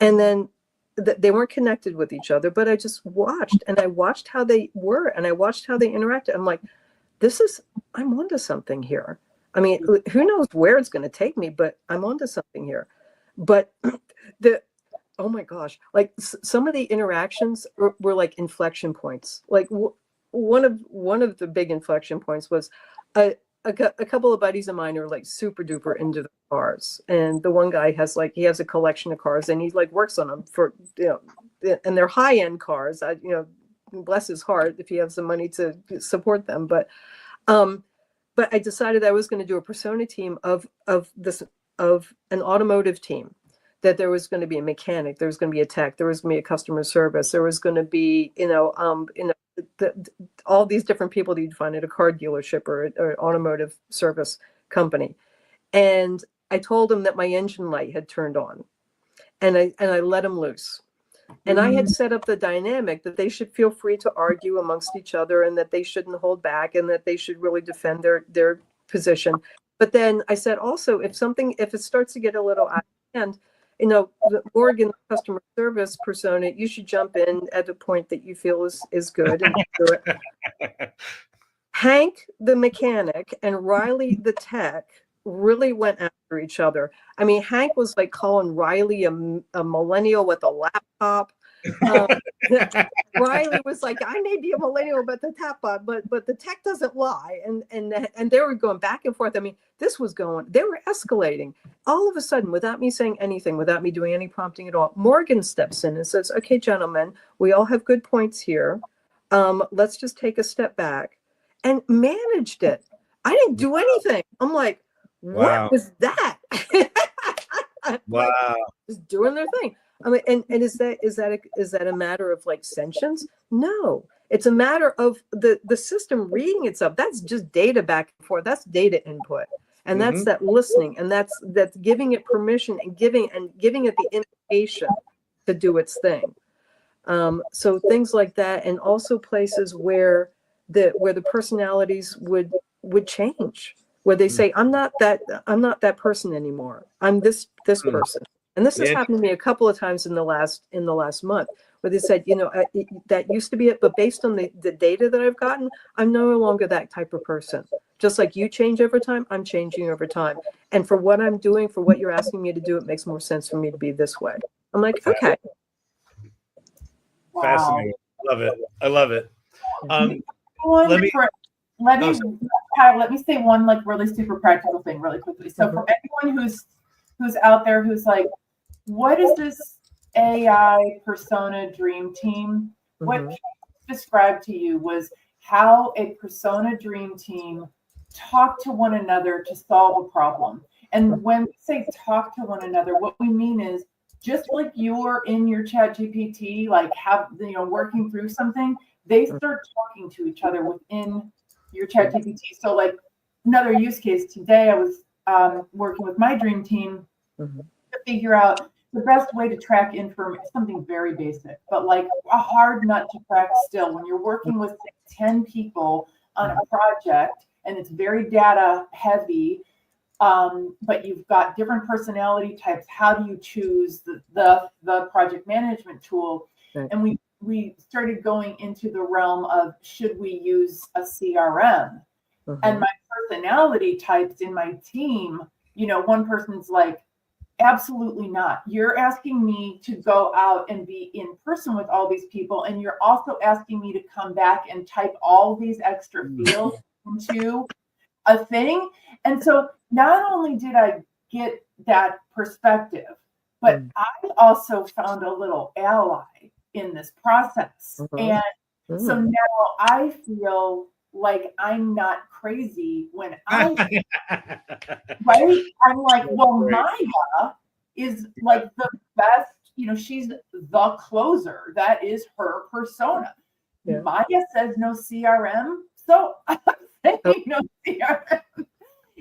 and then they weren't connected with each other, but I just watched, and I watched how they were, and I watched how they interacted. I'm like, I'm onto something here. I mean, who knows where it's going to take me, but I'm onto something here. But oh my gosh, like some of the interactions were like inflection points. Like one of the big inflection points was a couple of buddies of mine are like super duper into the cars, and the one guy has a collection of cars, and he like works on them for, and they're high end cars. Bless his heart if he has the money to support them, but I decided I was going to do a persona team of an automotive team. That there was going to be a mechanic, there was going to be a tech, there was going to be a customer service, there was going to be, all these different people that you'd find at a car dealership or automotive service company. And I told them that my engine light had turned on, and I let them loose. And I had set up the dynamic that they should feel free to argue amongst each other, and that they shouldn't hold back, and that they should really defend their position. But then I said also, if it starts to get a little out of hand, Morgan, customer service persona, you should jump in at a point that you feel is good and do it. Hank, the mechanic, and Riley, the tech, really went after each other. I mean, Hank was like calling Riley a millennial with a laptop. Riley was like, I may be a millennial, but the tech doesn't lie. And they were going back and forth. I mean, they were escalating. All of a sudden, without me saying anything, without me doing any prompting at all, Morgan steps in and says, okay, gentlemen, we all have good points here. Let's just take a step back, and managed it. I didn't do anything. I'm like, what was that? Wow. Just doing their thing. I mean, and is that a matter of like sentience? No, it's a matter of the system reading itself. That's just data back and forth. That's data input, and that's that listening, and that's giving it permission and giving it the invitation to do its thing. So things like that, and also places where the personalities would change, where they say, I'm not that person anymore. I'm this person. And this has happened to me a couple of times in the last month, where they said, that used to be it, but based on the data that I've gotten, I'm no longer that type of person. Just like you change over time, I'm changing over time. And for what I'm doing, for what you're asking me to do, it makes more sense for me to be this way. I'm like, okay. Fascinating. Love it. I love it. Let me say one like really super practical thing really quickly. So for anyone who's out there who's like, what is this AI persona dream team? What Kate described to you was how a persona dream team talk to one another to solve a problem. And when we say talk to one another, what we mean is just like you're in your chat GPT, like working through something, they start talking to each other within your chat GPT. So like another use case today, I was working with my dream team to figure out the best way to track information, something very basic, but like a hard nut to crack still. When you're working with 10 people on a project and it's very data heavy, but you've got different personality types, how do you choose the project management tool? Right. And we started going into the realm of, should we use a CRM? And my first personality types in my team, one person's like, absolutely not. You're asking me to go out and be in person with all these people, and you're also asking me to come back and type all these extra fields into a thing. And so not only did I get that perspective, but I also found a little ally in this process. And so now I feel like I'm not crazy when I, right? I'm like, well, Maya is like the best, she's the closer. That is her persona. Yeah. Maya says no CRM. So I'm saying no CRM.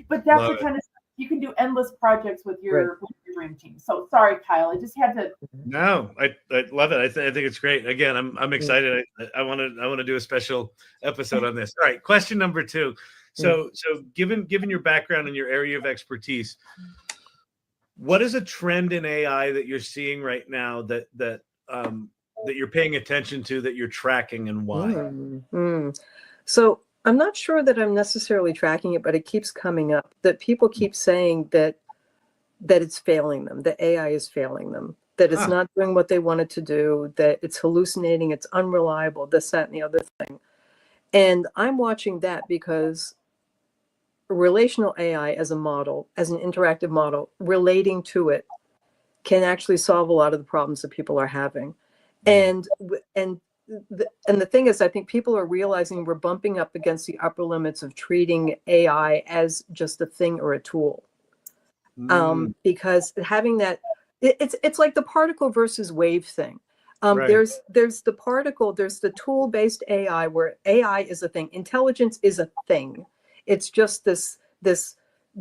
But that's the kind of stuff you can do endless projects with your dream team. So sorry, Kyle, I just had to. No, I love it. I think it's great. Again, I'm excited. I want to do a special episode on this. All right, question number 2. So given your background and your area of expertise, what is a trend in AI that you're seeing right now that you're paying attention to, that you're tracking, and why? So I'm not sure that I'm necessarily tracking it, but it keeps coming up that people keep saying that it's failing them, that AI is failing them, that it's not doing what they want it to do, that it's hallucinating, it's unreliable, this, that, and the other thing. And I'm watching that because relational AI as a model, as an interactive model, relating to it can actually solve a lot of the problems that people are having. And the thing is, I think people are realizing we're bumping up against the upper limits of treating AI as just a thing or a tool. Because having that, it's like the particle versus wave thing. There's the particle, there's the tool-based AI, where AI is a thing. Intelligence is a thing. It's just this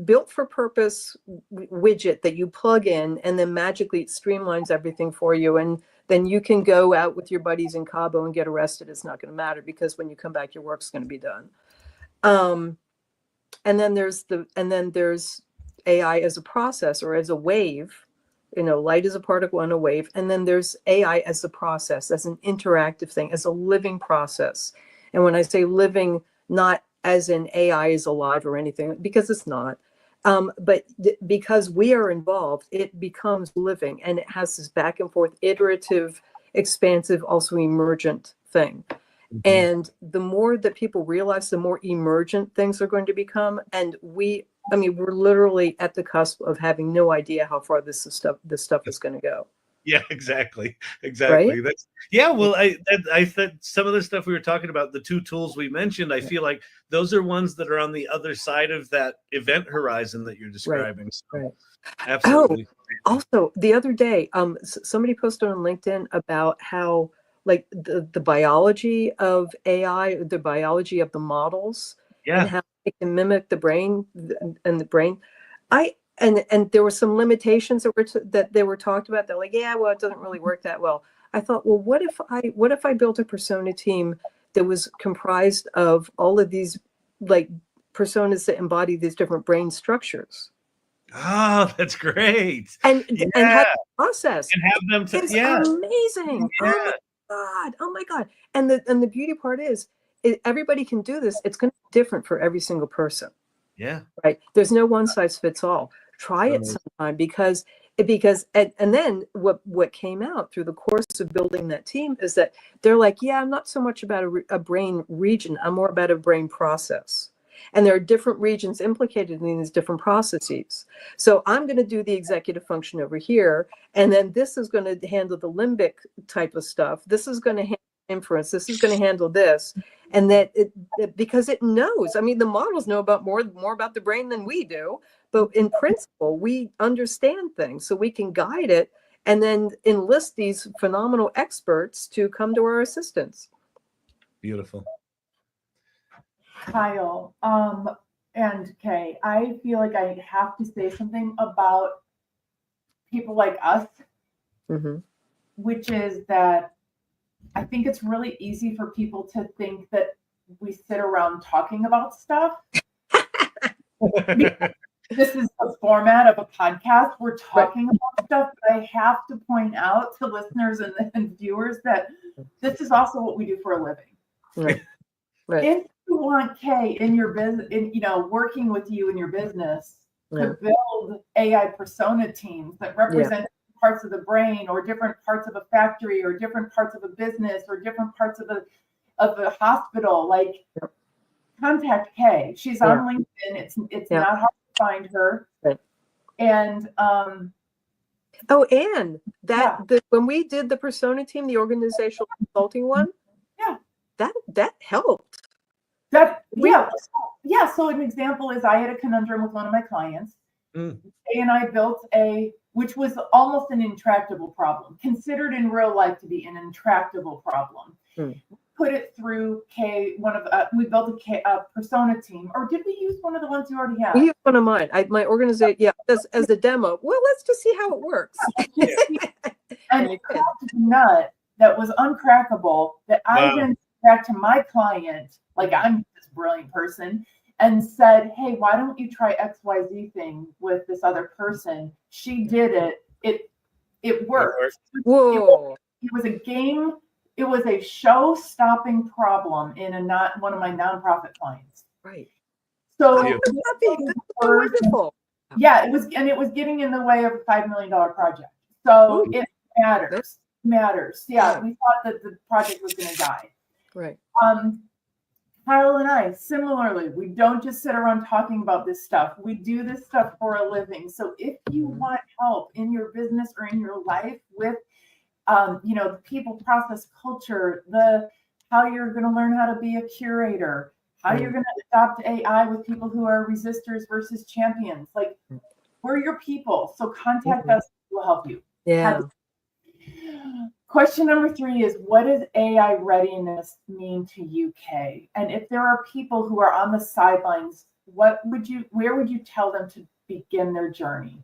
built for purpose widget that you plug in, and then magically it streamlines everything for you. And then you can go out with your buddies in Cabo and get arrested. It's not going to matter, because when you come back, your work's going to be done. And then there's AI as a process, or as a wave. Light is a particle and a wave. And then there's AI as a process, as an interactive thing, as a living process. And when I say living, not as in AI is alive or anything, because it's not. But because we are involved, it becomes living, and it has this back and forth, iterative, expansive, also emergent thing. And the more that people realize, the more emergent things are going to become. And we're literally at the cusp of having no idea how far this stuff is going to go. Yeah, exactly. Right? Well, I thought some of the stuff we were talking about, the 2 tools we mentioned, I feel like those are ones that are on the other side of that event horizon that you're describing. So, absolutely. Also, the other day, somebody posted on LinkedIn about how, like, the biology of AI, the biology of the models, and how it can mimic the brain and the brain. And there were some limitations that they were talked about. They're like, it doesn't really work that well. I thought, well, what if I built a persona team that was comprised of all of these, like, personas that embody these different brain structures? Oh, that's great. And have the process. And have them it's amazing. Yeah. Oh my God. And the beauty part is, everybody can do this. It's going to be different for every single person. Yeah. Right. There's no one size fits all. Try it sometime, because and then what came out through the course of building that team is that they're like, I'm not so much about a brain region. I'm more about a brain process. And there are different regions implicated in these different processes. So I'm going to do the executive function over here, and then this is going to handle the limbic type of stuff. This is going to handle inference. This is going to handle this. And because it knows. I mean, the models know about more about the brain than we do. But in principle, we understand things, so we can guide it and then enlist these phenomenal experts to come to our assistance. Beautiful. Kyle, and Kay, I feel like I have to say something about people like us, which is that I think it's really easy for people to think that we sit around talking about stuff. This is the format of a podcast. We're talking about stuff, but I have to point out to listeners and viewers that this is also what we do for a living. Right. It's you want Kay in your business, working with you in your business to build AI persona teams that represent parts of the brain or different parts of a factory or different parts of a business or different parts of a hospital, like contact Kay. She's on LinkedIn. It's not hard to find her. Right. And when we did the persona team, the organizational consulting one, that helped. So an example is I had a conundrum with one of my clients, and I built which was almost an intractable problem, considered in real life to be an intractable problem. Put it through we built a persona team, or did we use one of the ones you already have? We used one of mine. My organization, as the demo. Well, let's just see how it works. And it cracked a nut that was uncrackable that I then back to my client, like I'm this brilliant person, and said, hey, why don't you try XYZ thing with this other person? She did it. It worked. Whoa. It was a game. It was a show-stopping problem in one of my nonprofit clients. Right. So wonderful. Yeah, it was getting in the way of a $5 million project. So it matters. Yeah, we thought that the project was going to die. Right. Kyle and I, similarly, we don't just sit around talking about this stuff. We do this stuff for a living. So if you want help in your business or in your life with, the people, process, culture, how you're going to learn how to be a curator, how you're going to adopt AI with people who are resistors versus champions, like we're your people. So contact us. We'll help you. Yeah. Question number 3 is, what does AI readiness mean to you, Kay? And if there are people who are on the sidelines, where would you tell them to begin their journey?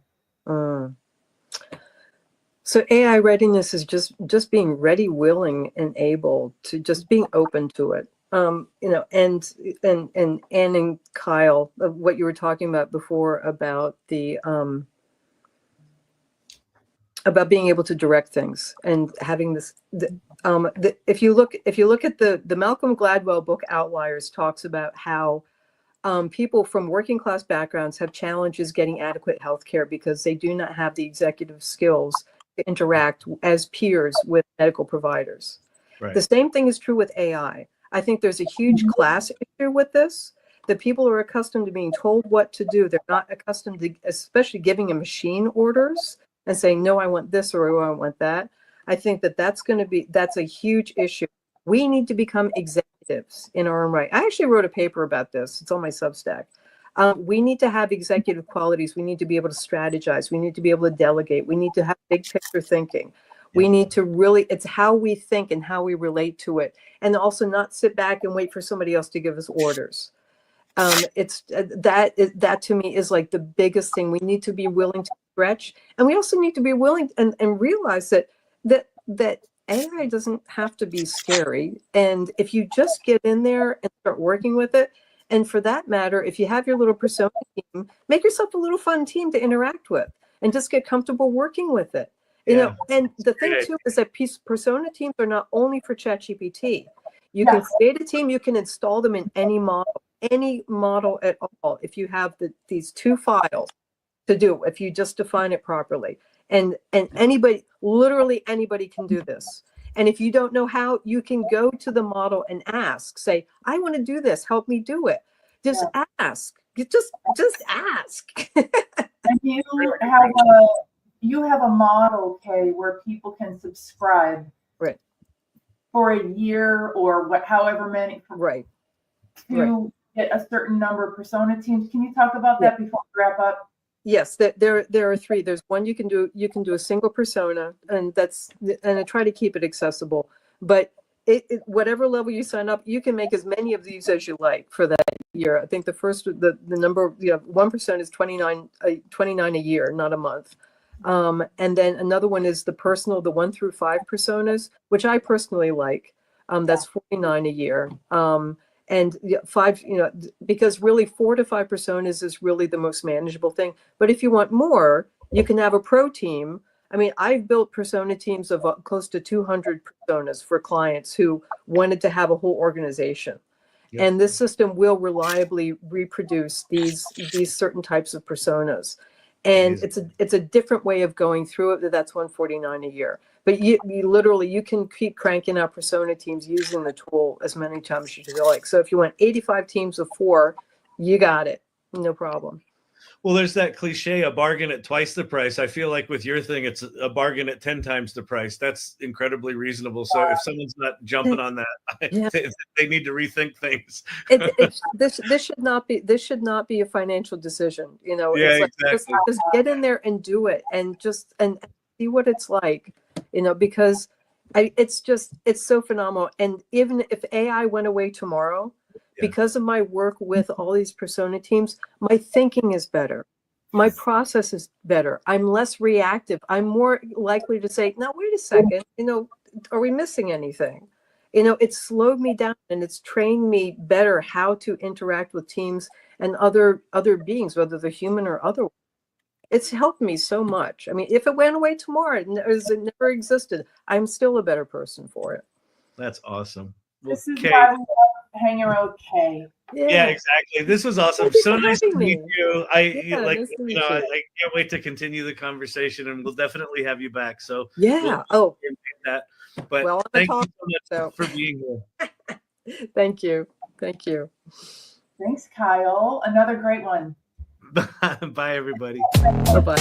So AI readiness is just being ready, willing, and able to just being open to it. And Kyle, what you were talking about before about the about being able to direct things and having this. If you look at the Malcolm Gladwell book Outliers, talks about how people from working class backgrounds have challenges getting adequate health care because they do not have the executive skills to interact as peers with medical providers. Right. The same thing is true with AI. I think there's a huge class issue with this. The people are accustomed to being told what to do. They're not accustomed to, especially giving a machine orders and saying, no, I want this or I want that. I think that's a huge issue. We need to become executives in our own right. I actually wrote a paper about this. It's on my Substack. We need to have executive qualities. We need to be able to strategize. We need to be able to delegate. We need to have big picture thinking. We need to really, it's how we think and how we relate to it. And also not sit back and wait for somebody else to give us orders. That to me is like the biggest thing. We need to be willing to stretch. And we also need to be willing and realize that AI doesn't have to be scary. And if you just get in there and start working with it, and for that matter, if you have your little persona team, make yourself a little fun team to interact with and just get comfortable working with it. You know, and the thing too is that persona teams are not only for ChatGPT. You can create a team, you can install them in any model at all. If you have these 2 files to do, if you just define it properly. And anybody, literally anybody can do this. And if you don't know how, you can go to the model and ask, say, I want to do this, help me do it. Just ask. Just ask. And you have a model, Kay, where people can subscribe for a year or however many to get a certain number of persona teams. Can you talk about that before we wrap up? Yes, there are 3. There's one you can do a single persona, and I try to keep it accessible. But whatever level you sign up, you can make as many of these as you like for that year. I think the number, one persona is 29 a year, not a month. And then another one is the 1 through 5 personas, which I personally like. That's 49 a year. And 5, because really 4 to 5 personas is really the most manageable thing. But if you want more, you can have a pro team. I mean, I've built persona teams of close to 200 personas for clients who wanted to have a whole organization. Yep. And this system will reliably reproduce these certain types of personas. And Amazing. it's a different way of going through it. That's $149 a year. But you literally, you can keep cranking out persona teams using the tool as many times as you like. So if you want 85 teams of 4, you got it. No problem. Well, there's that cliche, a bargain at twice the price. I feel like with your thing, it's a bargain at 10 times the price. That's incredibly reasonable. So if someone's not jumping on that, Yeah. they need to rethink things. This should not be a financial decision. You know, Yeah, it's like exactly. just get in there and do it, and just and see what it's like. You know, because it's so phenomenal. And even if AI went away tomorrow, because of my work with all these persona teams, my thinking is better. My process is better. I'm less reactive. I'm more likely to say, now, wait a second, you know, are we missing anything? You know, it's slowed me down and it's trained me better how to interact with teams and other beings, whether they're human or other. It's helped me so much. I mean, if it went away tomorrow, it never existed, I'm still a better person for it. That's awesome. Well, This is Kay, why we love hanging around with Kay. yeah, exactly. This was awesome. Thank you So for nice to having meet me. you. Nice to meet you. I can't wait to continue the conversation, and we'll definitely have you back. So Yeah. we'll that. But Well, I'm thank a you talker, so much for being here. Thank you. Thank you. Thanks, Kyle. Another great one. Bye, everybody. Bye-bye.